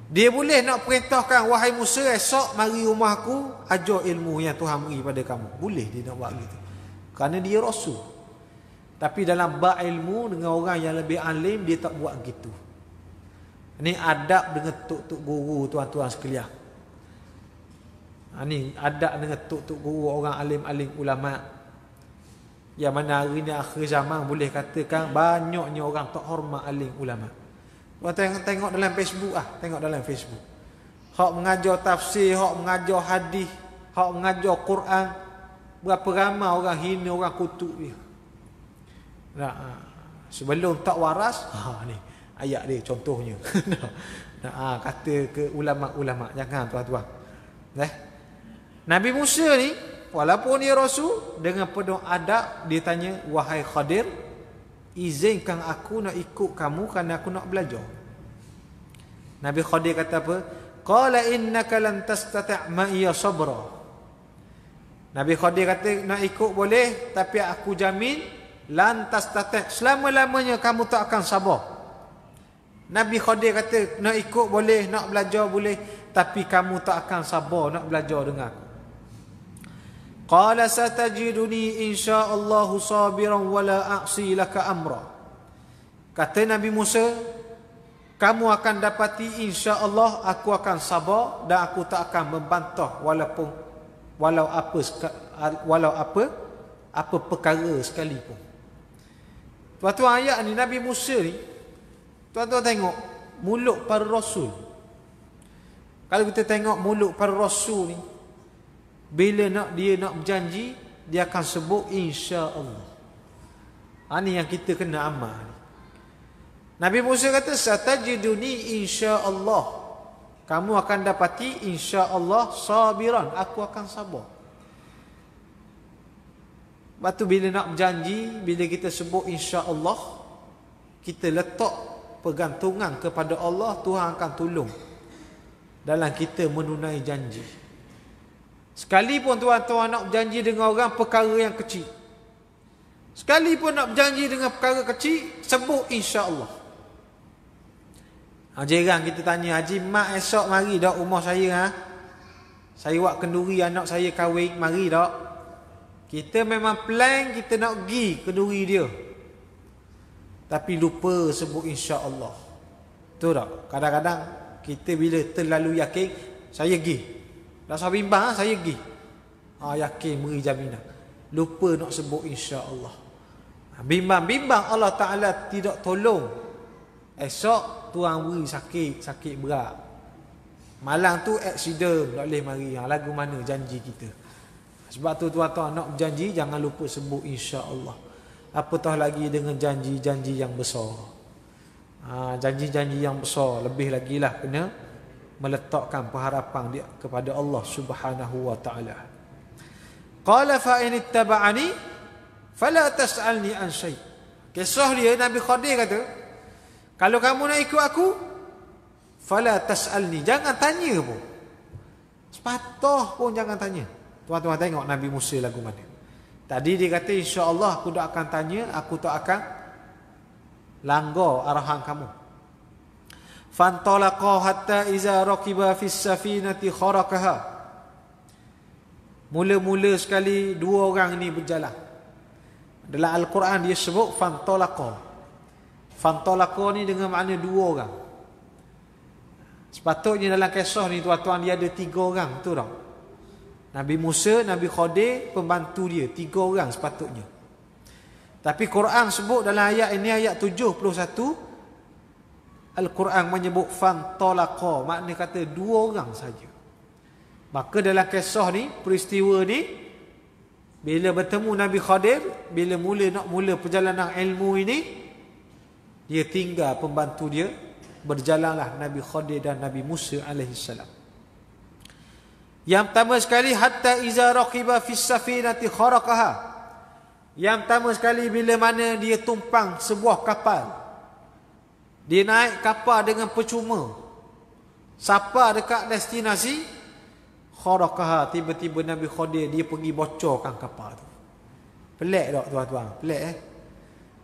Dia boleh nak perintahkan, wahai Musa, esok mari rumah aku, ajar ilmu yang Tuhan beri pada kamu. Boleh dia nak buat gitu. Kerana dia rasul. Tapi dalam bab ilmu dengan orang yang lebih alim, dia tak buat gitu. Ini adab dengan tok-tok guru tuan-tuan sekalian. Ini adab dengan tok-tok guru orang alim-alim ulama. Yang mana hari ni akhir zaman boleh katakan banyaknya orang tak hormat alim ulama. Tengok dalam Facebook tengok dalam Facebook. Hak mengajar tafsir, hak mengajar hadis, hak mengajar Quran, berapa ramai orang hina, orang kutuk dia. Nah, sebelum tak waras, ni ayat dia contohnya. Kata ke ulama-ulama, jangan tuan-tuan. Nabi Musa ni walaupun dia rasul, dengan penuh adab dia tanya, wahai Khadir, izinkan aku nak ikut kamu kerana aku nak belajar. Nabi Khadir kata apa? Qala innaka lan tastati' ma'iya sabra. Nabi Khadir kata, nak ikut boleh, tapi aku jamin lan tastati', selama-lamanya kamu tak akan sabar. Nabi Khadir kata, nak ikut boleh, nak belajar boleh, tapi kamu tak akan sabar nak belajar dengan aku. Qala satajiduni insyaallahu sabiran wala a'si laka amra. Kata Nabi Musa, kamu akan dapati insya-Allah aku akan sabar dan aku tak akan membantah walau apa perkara sekalipun. Tuan-tuan, ayat ni Nabi Musa ni, tuan-tuan tengok mulut para rasul. Kalau kita tengok mulut para rasul ni, bila dia nak berjanji, dia akan sebut insya-Allah. Ini yang kita kena amal. Nabi Musa kata, satajiduni insya-Allah. Kamu akan dapati insya-Allah sabiran, aku akan sabar. Lepas tu bila nak berjanji, bila kita sebut insya-Allah, kita letak pergantungan kepada Allah, Tuhan akan tolong dalam kita menunai janji. Sekalipun tuan-tuan nak berjanji dengan orang perkara yang kecil, sekalipun nak berjanji dengan perkara kecil, sebut insya-Allah. Jiran kita tanya, Haji, mak esok mari dak rumah saya, saya buat kenduri anak saya kahwin, mari dak? Kita memang plan kita nak pergi kenduri dia, tapi lupa sebut insya-Allah. Betul tak? Kadang-kadang kita bila terlalu yakin, saya pergi. Dah saya bimbang, saya pergi. Yakin beri jaminan. Lupa nak sebut insya-Allah. Bimbang-bimbang Allah Ta'ala tidak tolong. Esok tuan beri sakit berat. Malang tu aksiden, tak boleh mari. Lagu mana janji kita? Sebab tu tuan-tuan nak berjanji, jangan lupa sebut insya-Allah. Apatah lagi dengan janji-janji yang besar. Janji-janji yang besar, lebih lagi lah kena meletakkan pengharapan dia kepada Allah Subhanahu wa taala. Qala fa in ittaba'ani fala tas'alni an syai'. Kisah dia Nabi Khadir kata, kalau kamu nak ikut aku, fala tas'alni, jangan tanya pun. Sepatah pun jangan tanya. Tuan-tuan tengok Nabi Musa lagu mana. Tadi dia kata insya-Allah aku tak akan tanya, aku tak akan langgar arahan kamu. Fantalaqa hatta iza raqiba fis safinati kharaqaha. Mula-mula sekali dua orang ni berjalan. Dalam Al-Quran dia sebut fantalaqa. Fantalaqa ni dengan makna dua orang. Sepatutnya dalam kisah ni tuan-tuan dia ada tiga orang, betul tak? Nabi Musa, Nabi Khadir, pembantu dia, tiga orang sepatutnya. Tapi Quran sebut dalam ayat ini, ayat 71, Al-Quran menyebut fantalaqa, makna kata dua orang saja. Maka dalam kisah ni, peristiwa ni, bila bertemu Nabi Khadir, bila nak mula perjalanan ilmu ini, dia tinggal pembantu dia, berjalanlah Nabi Khadir dan Nabi Musa alaihissalam. Yang pertama sekali, hatta iza raqiba fis safinati kharaqaha. Yang pertama sekali bila mana dia tumpang sebuah kapal. Dia naik kapal dengan percuma. Sampai dekat destinasi, kharaqaha, tiba-tiba Nabi Khadir dia pergi bocorkan kapal tu. Pelik tak tuan-tuan? Pelik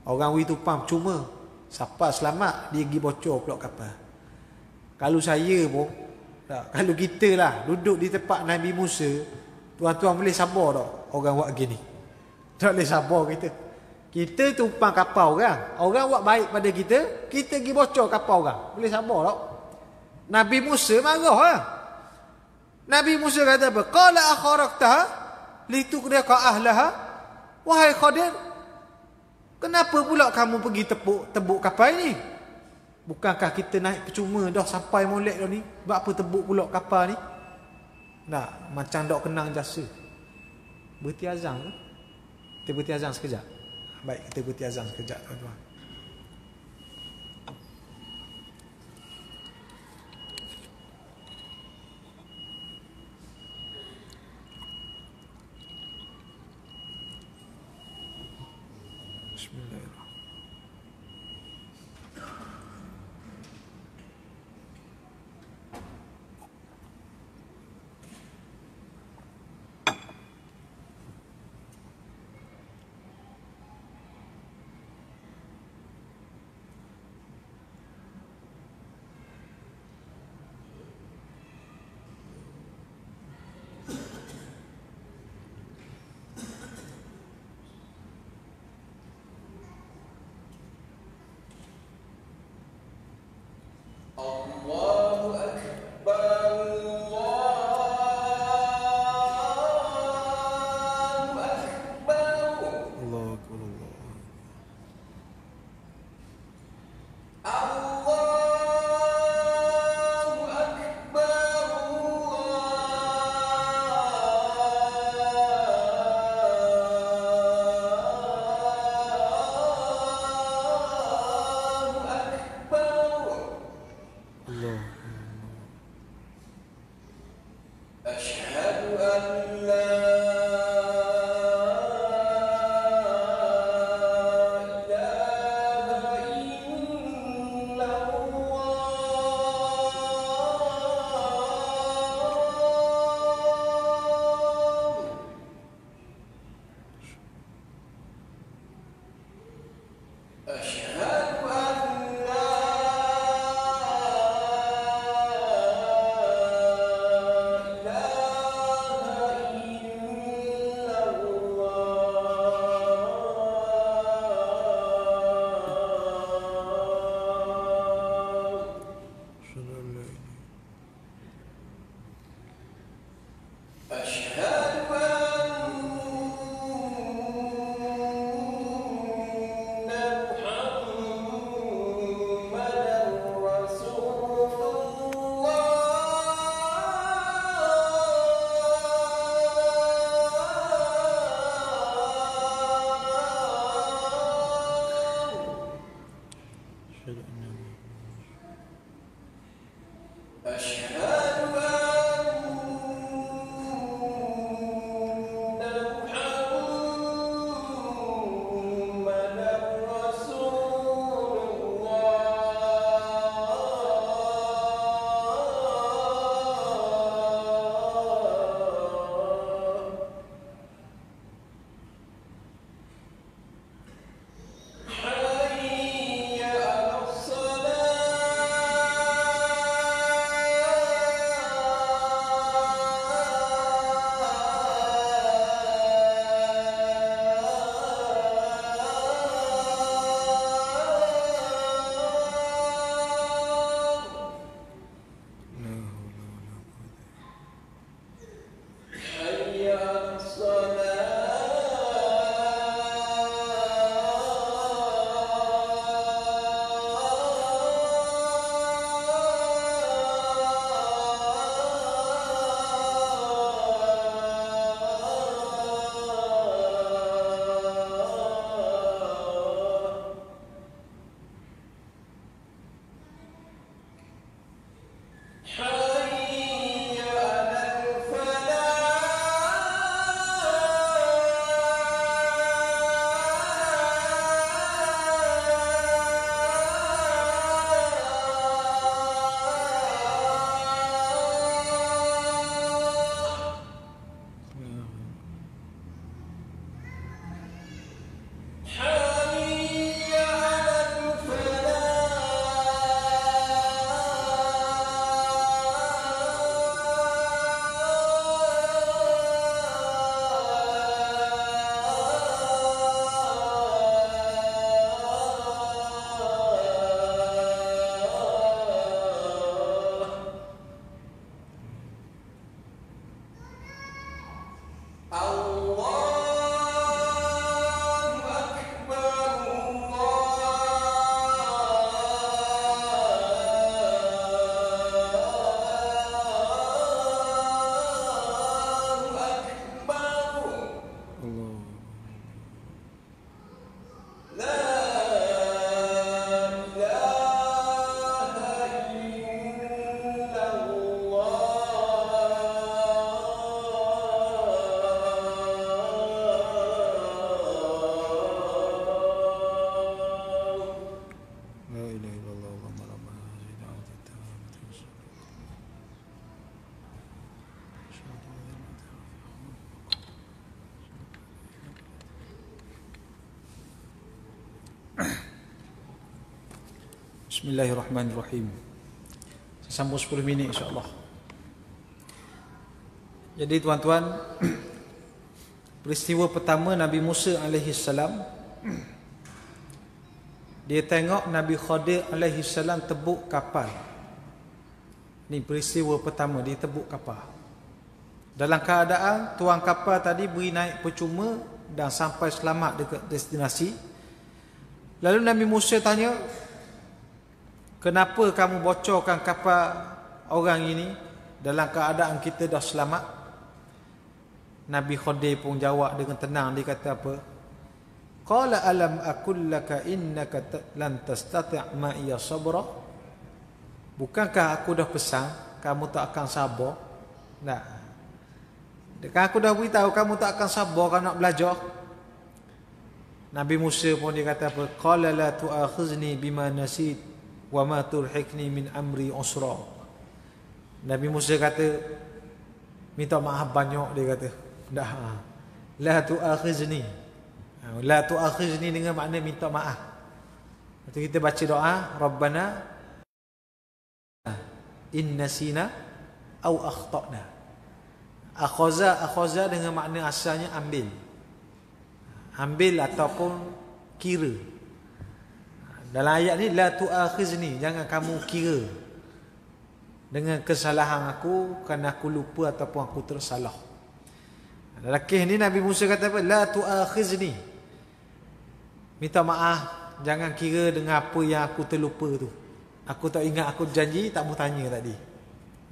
Orang wi tumpang percuma, sampai selamat, dia pergi bocor pula kapal. Kalau saya pun, kalau kita lah duduk di tempat Nabi Musa, tuan-tuan boleh sabar tak orang buat gini? Tak boleh sabar kita. Kita tumpang kapal orang buat baik pada kita, kita pergi bocor kapal orang. Boleh sabar tak? Nabi Musa marah lah. Nabi Musa kata apa? Qala akharaqtaha litughriqa ahlaha. Wahai Khadir, kenapa pula kamu pergi tebuk kapal ni? Bukankah kita naik percuma dah sampai molek dah ni? Buat apa tebuk pula kapal ni? Nah, macam dok kenang jasa. Berhenti azan ke? Kita berhenti azan sekejap. Baik, kita berhenti azan sekejap tuan-tuan. Bismillahirrahmanirrahim. Bismillahirrahmanirrahim. Sambung 10 minit insya-Allah. Jadi tuan-tuan, peristiwa pertama Nabi Musa alaihi salam, dia tengok Nabi Khadir alaihi salam tebuk kapal. Ni peristiwa pertama, dia tebuk kapal. Dalam keadaan tuan kapal tadi beri naik percuma dan sampai selamat dekat destinasi. Lalu Nabi Musa tanya, kenapa kamu bocorkan kapal orang ini dalam keadaan kita dah selamat? Nabi Khadir pun jawab dengan tenang. Dia kata apa? Qala alam aqul laka innaka lan tastati' ma'iya sabra? Bukankah aku dah pesan kamu tak akan sabar? Nah. Kan aku dah beritahu kamu tak akan sabar kalau nak belajar. Nabi Musa pun dia kata apa? Qala la tu'akhizni bima nasit wa ma turhikni min amri usra. Nabi Musa kata, minta maaf banyak, dia kata. Dah. La tu'akhizni. La tu'akhizni dengan makna minta maaf. Lepas kita baca doa, Rabbana in nasina au akhtana. Akhaza dengan makna asalnya ambil. Ambil ataupun kira. Dalam ayat ni, la tu'akhizni, jangan kamu kira dengan kesalahan aku kerana aku lupa ataupun aku tersalah. Lelaki ni Nabi Musa kata apa? La tu'akhizni. Minta maaf, jangan kira dengan apa yang aku terlupa tu. Aku tak ingat, aku janji tak mau tanya tadi.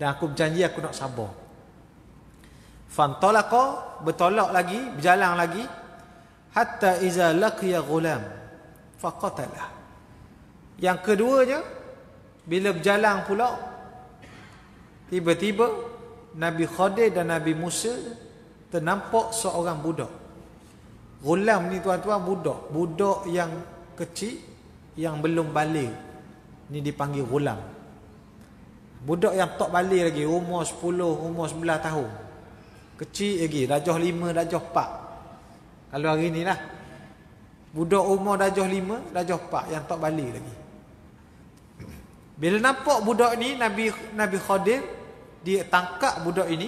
Dan aku berjanji aku nak sabar. Fantalaqa, bertolak lagi, berjalan lagi, hatta iza laqiya ghulam faqatalah. Yang keduanya, bila berjalan pula, tiba-tiba Nabi Khadir dan Nabi Musa ternampak seorang budak. Ghulam ni tuan-tuan budak. Budak yang kecil, yang belum balik. Ni dipanggil ghulam. Budak yang tak balik lagi, umur 10, umur 11 tahun. Kecil lagi, darjah 5, darjah 4. Kalau hari ni lah. Budak umur darjah 5, darjah 4 yang tak balik lagi. Bila nampak budak ni, Nabi Khadir, dia tangkap budak ini,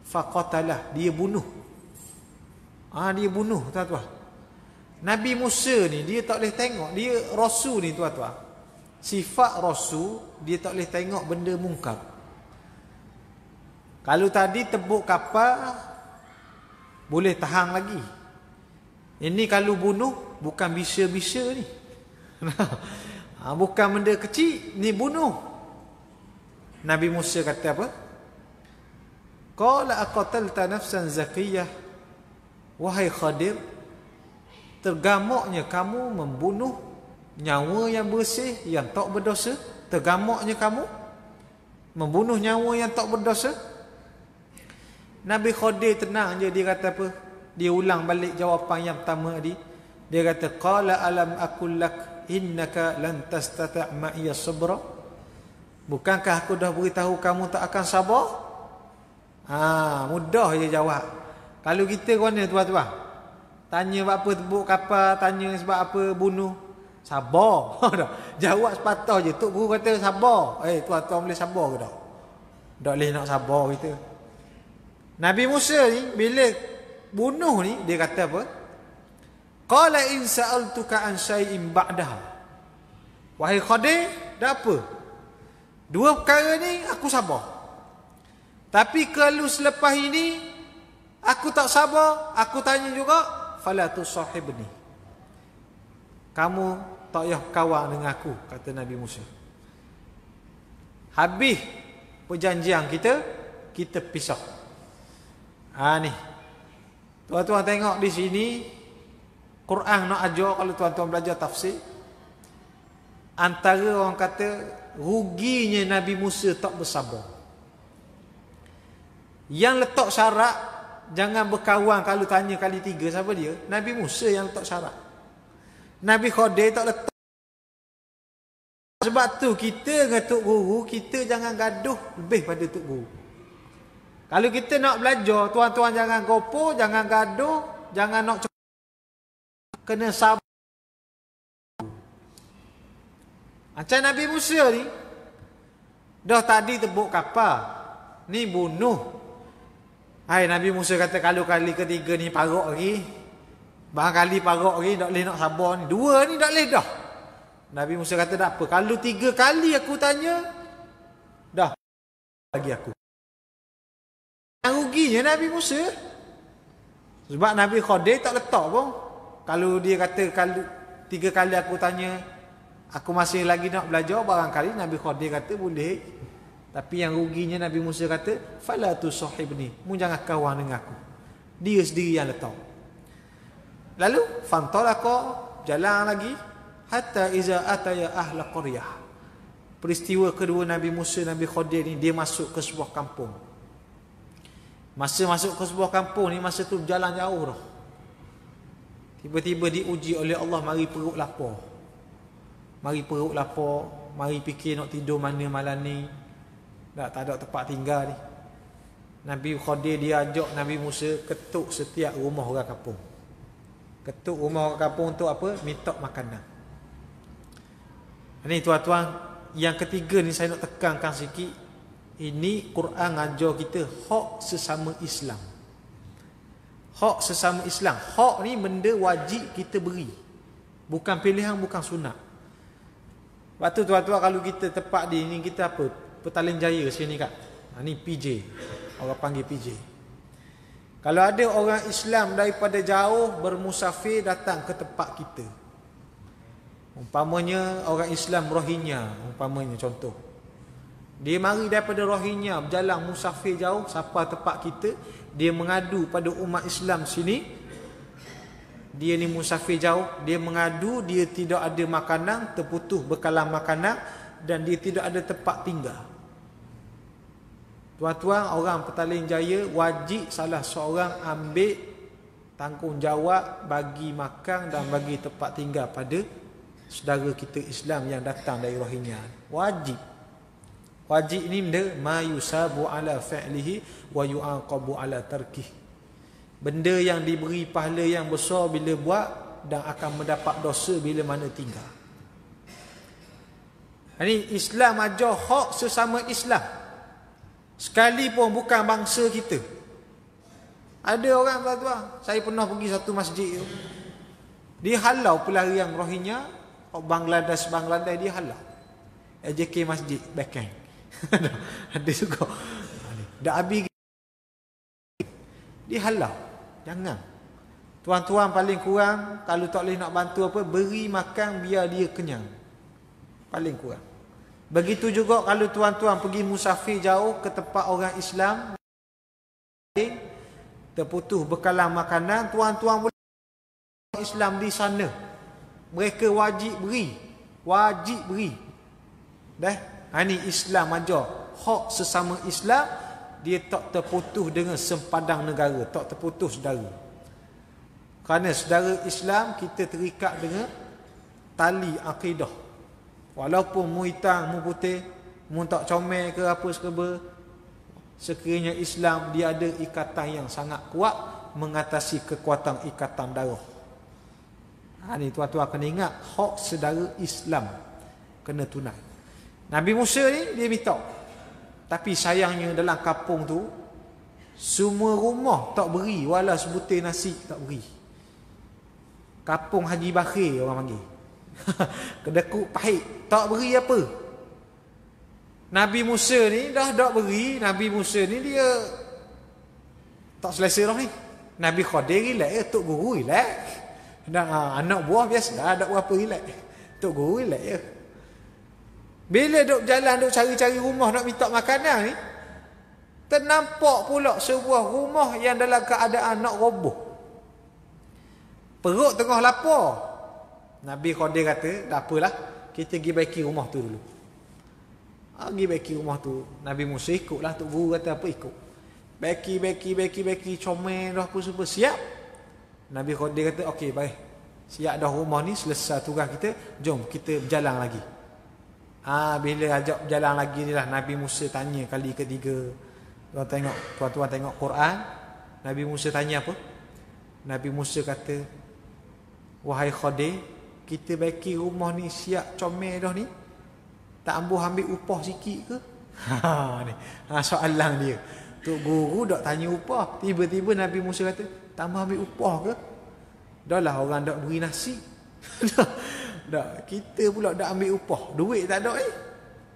faqatalah, dia bunuh. Dia bunuh, tuan-tuan. Nabi Musa ni, dia tak boleh tengok. Dia rasul ni, tuan-tuan. Sifat rasul, dia tak boleh tengok benda mungkar. Kalau tadi tebuk kapal, boleh tahan lagi. Ini kalau bunuh, bukan bisa-bisa ni. Bukan benda kecil, ni bunuh. Nabi Musa kata apa? Qala aqatalta nafsan zakiyah. Wahai Khadir, tergamuknya kamu membunuh nyawa yang bersih, yang tak berdosa. Tergamuknya kamu membunuh nyawa yang tak berdosa. Nabi Khadir tenang je, dia kata apa? Dia ulang balik jawapan yang pertama tadi. Dia kata, qala alam aqul lak innaka lan tastata' ma'iya sabra. Bukankah aku dah beritahu kamu tak akan sabar? Mudah je jawab. Kalau kita mana tuan-tuan? Tanya sebab apa tebuk kapal, tanya sebab apa bunuh, sabar. Jawab sepatah je. Tok Guru kata sabar. Tuan-tuan boleh sabar ke tak? Tak boleh nak sabar kita. Nabi Musa ni bila bunuh ni, dia kata apa? Qala in sa'altuka an syai'in ba'daha. Wahai Khadir, dah apa? Dua perkara ni aku sabar. Tapi kalau selepas ini aku tak sabar, aku tanya juga, fala tusahibni. Kamu tak payah kawan dengan aku, kata Nabi Musa. Habis perjanjian kita pisah. Ni. Tuan-tuan tengok di sini, Quran nak ajar kalau tuan-tuan belajar tafsir. Antara orang kata ruginya Nabi Musa tak bersabar. Yang letak syarat jangan berkawan kalau tanya kali 3, siapa dia? Nabi Musa yang letak syarat. Nabi Khadir tak letak. Sebab tu kita dengan Tok Guru, kita jangan gaduh lebih pada Tok Guru. Kalau kita nak belajar, tuan-tuan jangan gopoh, jangan gaduh, jangan nak kena sabar. Macam Nabi Musa ni, dah tadi tebuk kapal, ni bunuh. Nabi Musa kata kalau kali ketiga ni parok lagi, barangkali parok lagi, tak boleh nak sabar ni. 2 ni tak boleh dah. Nabi Musa kata tak apa, kalau 3 kali aku tanya, dah lagi aku. Yang ruginya Nabi Musa. Sebab Nabi Khadir tak letak pun. Kalau dia kata kalau 3 kali aku tanya, aku masih lagi nak belajar, barangkali Nabi Khadir kata boleh. Tapi yang ruginya Nabi Musa kata, fala tusahibni, mu jangan kawan dengan aku. Dia sendiri yang letak. Lalu fantalaqa, jalan lagi, hatta iza ataya ahla qaryah. Peristiwa kedua Nabi Musa, Nabi Khadir ni, dia masuk ke sebuah kampung. Masa masuk ke sebuah kampung ni, masa tu berjalan jauh dah. Tiba-tiba diuji oleh Allah, mari perut lapar. Mari perut lapar, mari fikir nak tidur mana malam ni. Tak ada tempat tinggal ni. Nabi Khadir dia ajak Nabi Musa ketuk setiap rumah orang kampung. Ketuk rumah orang kampung untuk apa? Minta makanan. Ini tuan-tuan, yang ketiga ni saya nak tekankan sikit. Ini Quran ajar kita hak sesama Islam. Hak sesama Islam. Hak ni benda wajib kita beri. Bukan pilihan, bukan sunat. Lepas tu tuan-tuan, kalau kita tepat di ni, kita apa? Petaling Jaya sini kat. Ni PJ. Orang panggil PJ. Kalau ada orang Islam daripada jauh bermusafir datang ke tempat kita, umpamanya orang Islam Rohingya, umpamanya contoh, dia mari daripada Rohingya berjalan musafir jauh sampai tempat kita, dia mengadu pada umat Islam sini. Dia ni musafir jauh, dia mengadu dia tidak ada makanan, terputus bekalan makanan dan dia tidak ada tempat tinggal. Tuan-tuan, orang Petaling Jaya wajib salah seorang ambil tanggungjawab bagi makan dan bagi tempat tinggal pada saudara kita Islam yang datang dari Rohingya. Wajib. Wajib ni benda ma yusabu ala fi'lihi wa yu'aqabu ala tarkih. Benda yang diberi pahala yang besar bila buat dan akan mendapat dosa bila mana tinggal. Ini Islam ajar hak sesama Islam. Sekalipun bukan bangsa kita. Ada orang tuan-tuan, saya pernah pergi satu masjid tu. Dia halau pelarian Rohingya, Bangladesh dia halau. AJK Masjid Bekeng. Ada juga. Dah habis dia halau. Jangan. Tuan-tuan paling kurang kalau tak boleh nak bantu apa, beri makan biar dia kenyang. Paling kurang. Begitu juga kalau tuan-tuan pergi musafir jauh ke tempat orang Islam, terputus bekalan makanan, tuan-tuan boleh Islam di sana. Mereka wajib beri. Wajib beri. Dah? Ini Islam ajar. Hak sesama Islam, dia tak terputus dengan sempadan negara, tak terputus saudara. Kerana saudara Islam kita terikat dengan tali akidah. Walaupun mu hitam, mu putih, mu tak comel ke apa sekeba, sekiranya Islam dia ada ikatan yang sangat kuat mengatasi kekuatan ikatan darah. Ni tuan-tuan kena ingat, hak saudara Islam kena tunai. Nabi Musa ni dia minta. Tapi sayangnya dalam kampung tu semua rumah tak beri, walau sebutir nasi tak beri. Kampung Haji Bakhir orang panggil. Kedekut pahit, tak beri apa. Nabi Musa ni dah tak beri, Nabi Musa ni dia tak selesa dah ni. Nabi Khadir relax, tok guru relax. Dan anak buah biasa dah tak berapa relax. Tok guru relax je. Bila duk jalan, duk cari-cari rumah nak minta makanan ni, ternampak pula sebuah rumah yang dalam keadaan nak roboh. Perut tengah lapar. Nabi Khadir kata, tak apalah, kita pergi baiki rumah tu dulu. Pergi baiki rumah tu. Nabi Musa ikutlah, tok guru kata apa ikut. Baiki, comel dah apa semua siap. Nabi Khadir kata, okey baik. Siap dah rumah ni, selesai tugas kita, jom kita berjalan lagi. Bila ajak berjalan lagi ni lah Nabi Musa tanya kali ketiga. Tuan-tuan tengok Quran, Nabi Musa tanya apa? Nabi Musa kata, wahai Khadir, kita baiki rumah ni siap comel dah ni, tak ambil upah sikit ke? Ni soalan dia. Tok guru dak tanya upah, tiba-tiba Nabi Musa kata, tak ambil upah ke? Dah lah orang dak beri nasi. Dak, kita pula dak ambil upah. Duit tak ada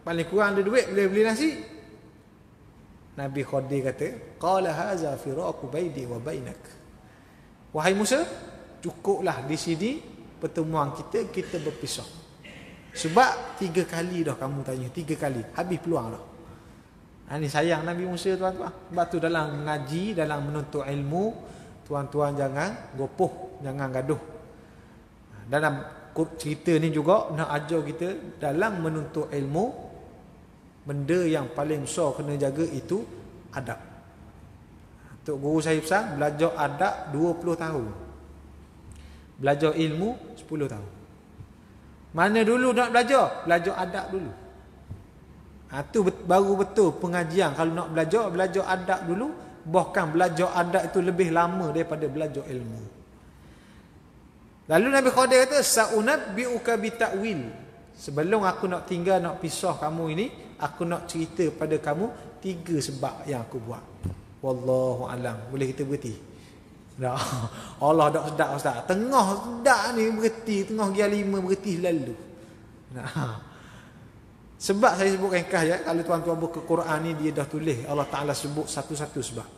paling kurang ada duit boleh beli nasi. Nabi Khadir kata, qala haza firaqu baini wa bainak. Wahai Musa, cukuplah di sini pertemuan kita berpisah. Sebab 3 kali dah kamu tanya, 3 kali habis peluang dah. Ini sayang Nabi Musa tuan-tuan. Sebab tu dalam ngaji, dalam menuntut ilmu, tuan-tuan jangan gopoh, jangan gaduh. Dalam cerita ni juga nak ajar kita dalam menuntut ilmu, benda yang paling besar kena jaga itu adab. Tok guru saya pesan, belajar adab 20 tahun. Belajar ilmu 10 tahun. Mana dulu nak belajar? Belajar adab dulu. Tu baru betul pengajian. Kalau nak belajar adab dulu. Bahkan belajar adab itu lebih lama daripada belajar ilmu. Lalu Nabi Khadir kata, sa'unabbi'uka bita'wil. Sebelum aku nak tinggal, nak pisah kamu ini, aku nak cerita pada kamu 3 sebab yang aku buat. Wallahu alam. Boleh kita berhenti? Tak. Allah tak sedap Ustaz. Tengah sedap ni berhenti, tengah gia 5 berhenti lalu. Nah. Sebab saya sebut ringkas ya, kalau tuan-tuan buka Quran ni dia dah tulis, Allah Taala sebut satu-satu sebab.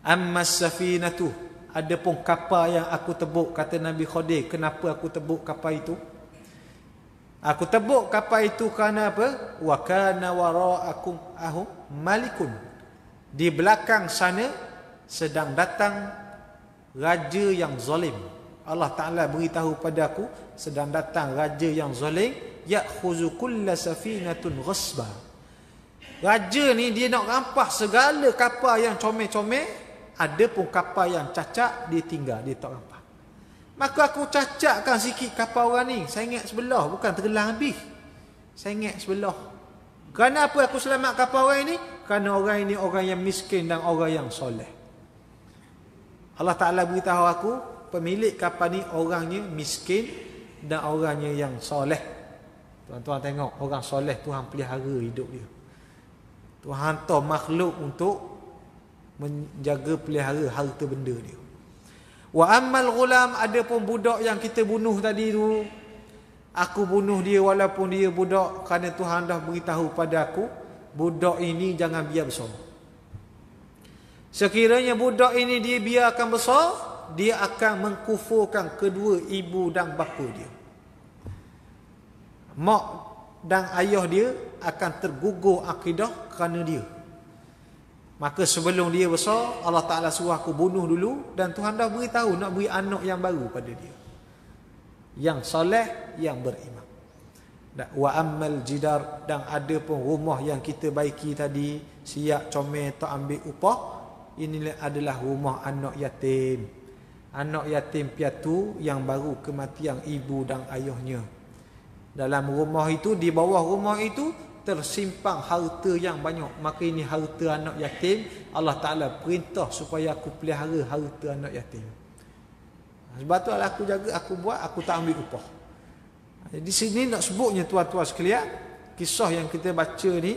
Ammas safinatu, adapun kapal yang aku tebuk, kata Nabi Khadir, kenapa aku tebuk kapal itu? Aku tebuk kapal itu kerana apa? Wa kana wara'akum malikun. Di belakang sana sedang datang raja yang zalim. Allah Ta'ala beritahu pada aku, sedang datang raja yang zalim, ya'khuzu kulla safinatun ghasba. Raja ni dia nak rampas segala kapal yang comel-comel, ada pun kapal yang cacat dia tinggal, dia tak rampas. Maka aku cacatkan sikit kapal orang ni, saya ingat sebelah, bukan tergelam habis. Saya ingat sebelah. Kerana apa aku selamat kapal orang ini? Kerana orang ini orang yang miskin dan orang yang soleh. Allah Ta'ala beritahu aku, pemilik kapal ni orangnya miskin dan orangnya yang soleh. Tuan-tuan tengok, orang soleh Tuhan pelihara hidup dia. Tuhan hantar makhluk untuk menjaga pelihara harta benda dia. Wa ammal ghulam, adapun budak yang kita bunuh tadi tu, aku bunuh dia walaupun dia budak, kerana Tuhan dah beritahu pada aku, budak ini jangan biar besar. Sekiranya budak ini dia biarkan besar, dia akan mengkufurkan kedua ibu dan bapa dia. Mak dan ayah dia akan tergugur akidah kerana dia. Maka sebelum dia besar, Allah Ta'ala suruh aku bunuh dulu, dan Tuhan dah beritahu nak beri anak yang baru pada dia, yang soleh, yang beriman. Wa ammal jidar, dan ada pun rumah yang kita baiki tadi, siap comel tak ambil upah, inilah adalah rumah anak yatim. Anak yatim piatu yang baru kematian ibu dan ayahnya. Dalam rumah itu, di bawah rumah itu tersimpan harta yang banyak. Maka ini harta anak yatim, Allah Ta'ala perintah supaya aku pelihara harta anak yatim. Sebab tu aku jaga, aku buat, aku tak ambil upah. Di sini nak sebutnya tuan-tuan sekalian, kisah yang kita baca ni,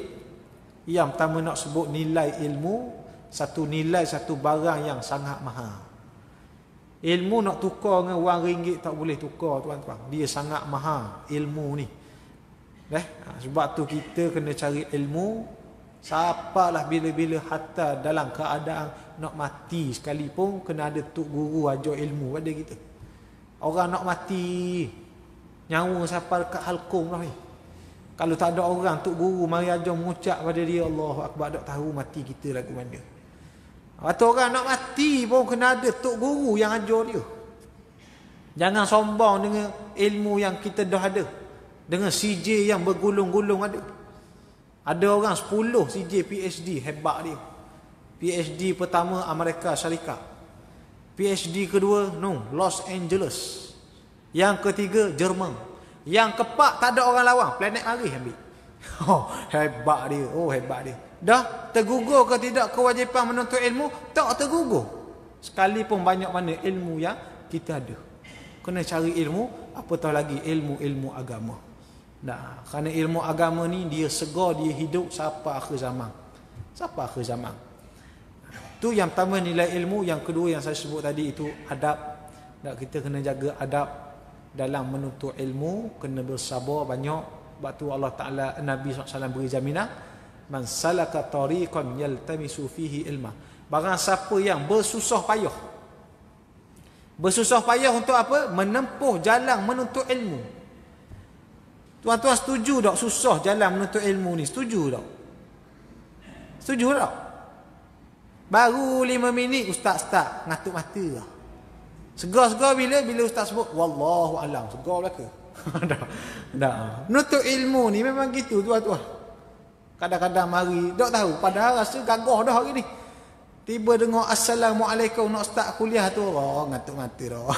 yang pertama nak sebut nilai ilmu, satu nilai, satu barang yang sangat mahal. Ilmu nak tukar dengan wang ringgit tak boleh tukar tuan-tuan. Dia sangat mahal ilmu ni. Sebab tu kita kena cari ilmu. Siapalah bila-bila, hatta dalam keadaan nak mati sekalipun, kena ada tok guru ajar ilmu pada kita. Orang nak mati, nyawa sampai dekat halkum lah ni. Kalau tak ada orang tok guru mari ajar mengucap pada dia Allahu Akbar, tak tahu mati kita lagu mana. Atau orang nak mati pun kena ada tok guru yang ajar dia. Jangan sombong dengan ilmu yang kita dah ada, dengan CJ yang bergulung-gulung ada. Ada orang 10 CJ PhD, hebat dia. PhD pertama Amerika Syarikat, PhD kedua Los Angeles, yang ketiga Jerman, yang keempat tak ada orang lawan, planet Mari ambil. Hebat dia, hebat dia. Dah tergugur ke tidak kewajipan menuntut ilmu? Tak tergugur. Sekalipun banyak mana ilmu yang kita ada, kena cari ilmu, apatah lagi ilmu-ilmu agama. Nah, kerana ilmu agama ni dia segar, dia hidup sampai akhir zaman. Sampai akhir zaman. Tu yang pertama nilai ilmu. Yang kedua yang saya sebut tadi itu adab. Dan kita kena jaga adab dalam menuntut ilmu, kena bersabar banyak. Sebab tu Allah Ta'ala, Nabi SAW beri jaminan, man salaka tariqan yaltamisu fihi ilma. Barang siapa yang bersusah payah, bersusah payah untuk apa? Menempuh jalan menuntut ilmu. Tuan-tuan setuju tak susah jalan menuntut ilmu ni? Setuju tak? Setuju tak? Baru 5 minit ustaz-ustaz ngatuk mata lah. Segar-segar bila ustaz sebut wallahu alam, segar belaka. Dah. Menuntut ilmu ni memang gitu tuan-tuan. Kadang-kadang mari tak tahu, padahal rasa gagah dah hari ni. Tiba dengar assalamualaikum nak start kuliah tu, ngatuk mata dah.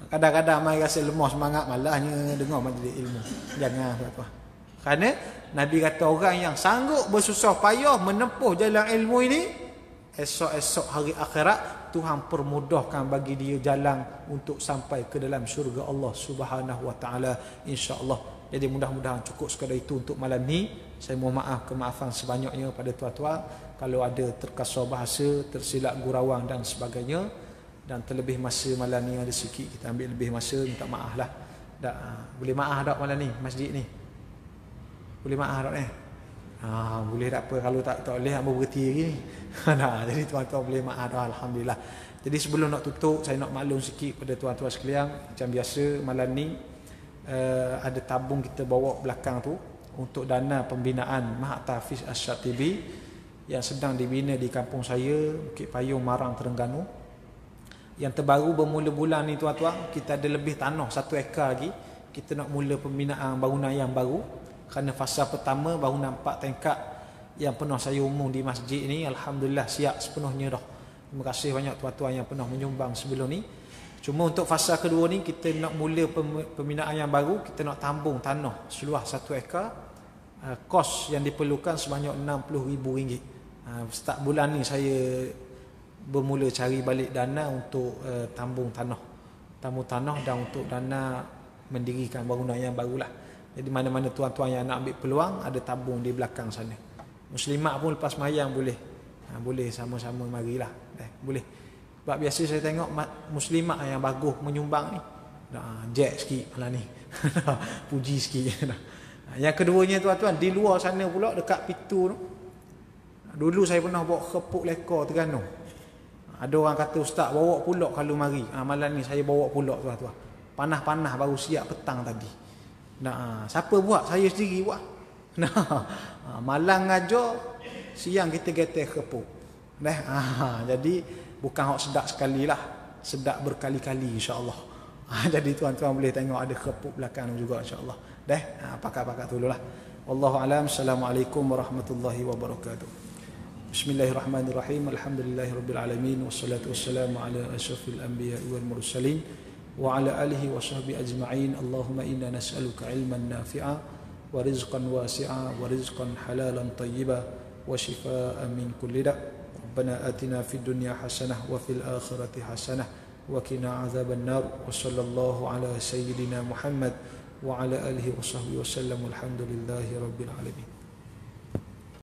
Kadang-kadang mai rasa lemah semangat, malahnya dengar majlis ilmu. Jangan tuan-tuan. Kerana Nabi kata orang yang sanggup bersusah payah menempuh jalan ilmu ini, esok-esok hari akhirat Tuhan permudahkan bagi dia jalan untuk sampai ke dalam syurga Allah Subhanahu wa taala, insya-Allah. Jadi mudah-mudahan cukup sekadar itu untuk malam ni. Saya mohon maaf kemaafan sebanyaknya pada tuan-tuan kalau ada terkasar bahasa, tersilap gurauan dan sebagainya. Dan terlebih masa malam ni ada sikit, kita ambil lebih masa, minta maaf lah. Boleh maaf tak malam ni masjid ni? Boleh maaf tak Boleh tak apa, kalau tak boleh hamba berhenti lagi ni. Nah, jadi tuan-tuan boleh maaf dah, alhamdulillah. Jadi sebelum nak tutup, saya nak maklum sikit pada tuan-tuan sekalian, macam biasa malam ni ada tabung kita bawa belakang tu untuk dana pembinaan Mahat Tahfiz Asy-Syatibi yang sedang dibina di kampung saya, Bukit Payung, Marang, Terengganu. Yang terbaru bermula bulan ni tuan-tuan, kita ada lebih tanah 1 ekar lagi. Kita nak mula pembinaan bangunan yang baru. Kerana fasa pertama baru nampak tingkap yang pernah saya umum di masjid ni, alhamdulillah siap sepenuhnya dah. Terima kasih banyak tuan-tuan yang pernah menyumbang sebelum ni. Cuma untuk fasa kedua ni kita nak mula pembinaan yang baru, kita nak tambung tanah seluas 1 ekar. Kos yang diperlukan sebanyak RM60,000. Start bulan ni saya bermula cari balik dana untuk tambung tanah dan untuk dana mendirikan bangunan yang barulah. Jadi mana-mana tuan-tuan yang nak ambil peluang, ada tabung di belakang sana. Muslimat pun lepas mayang boleh. Boleh sama-sama marilah. Boleh. Sebab biasa saya tengok muslimat yang bagus menyumbang ni. Jack sikit malam ni. Puji sikit. Yang keduanya tuan-tuan, di luar sana pula dekat pintu tu. Dulu saya pernah bawa kepuk lekor Terengganu. Ada orang kata, ustaz bawa pulak kalau mari. Malam ni saya bawa pulak tuan-tuan. Panas-panas baru siap petang tadi. Siapa buat? Saya sendiri buat. Malang aja, siang kita getek kepuk. Jadi bukan hak sedap sekali lah, sedap berkali-kali insya-Allah. Jadi tuan-tuan boleh tengok ada kepuk belakang juga insya-Allah. Pakat-pakat dululah. Wallahu alam. Assalamualaikum warahmatullahi wabarakatuh. Bismillahirrahmanirrahim. Alhamdulillahirabbil alamin wassalatu wassalamu ala asyrafil anbiya'i wal mursalin wa ala alihi wa sahbihi ajma'in. Allahumma inna nas'aluka ilman nafi'a wa rizqan wasi'a wa rizqan halalan tayyiba wa shifaa'an min kulli da'. Rabbana atina fid dunya hasanah wa fil akhirati hasanah wa qina adzaban nar. Wa sallallahu ala sayyidina Muhammad wa ala alihi wa sahbihi wa sallam. Alhamdulillahi rabbil alamin.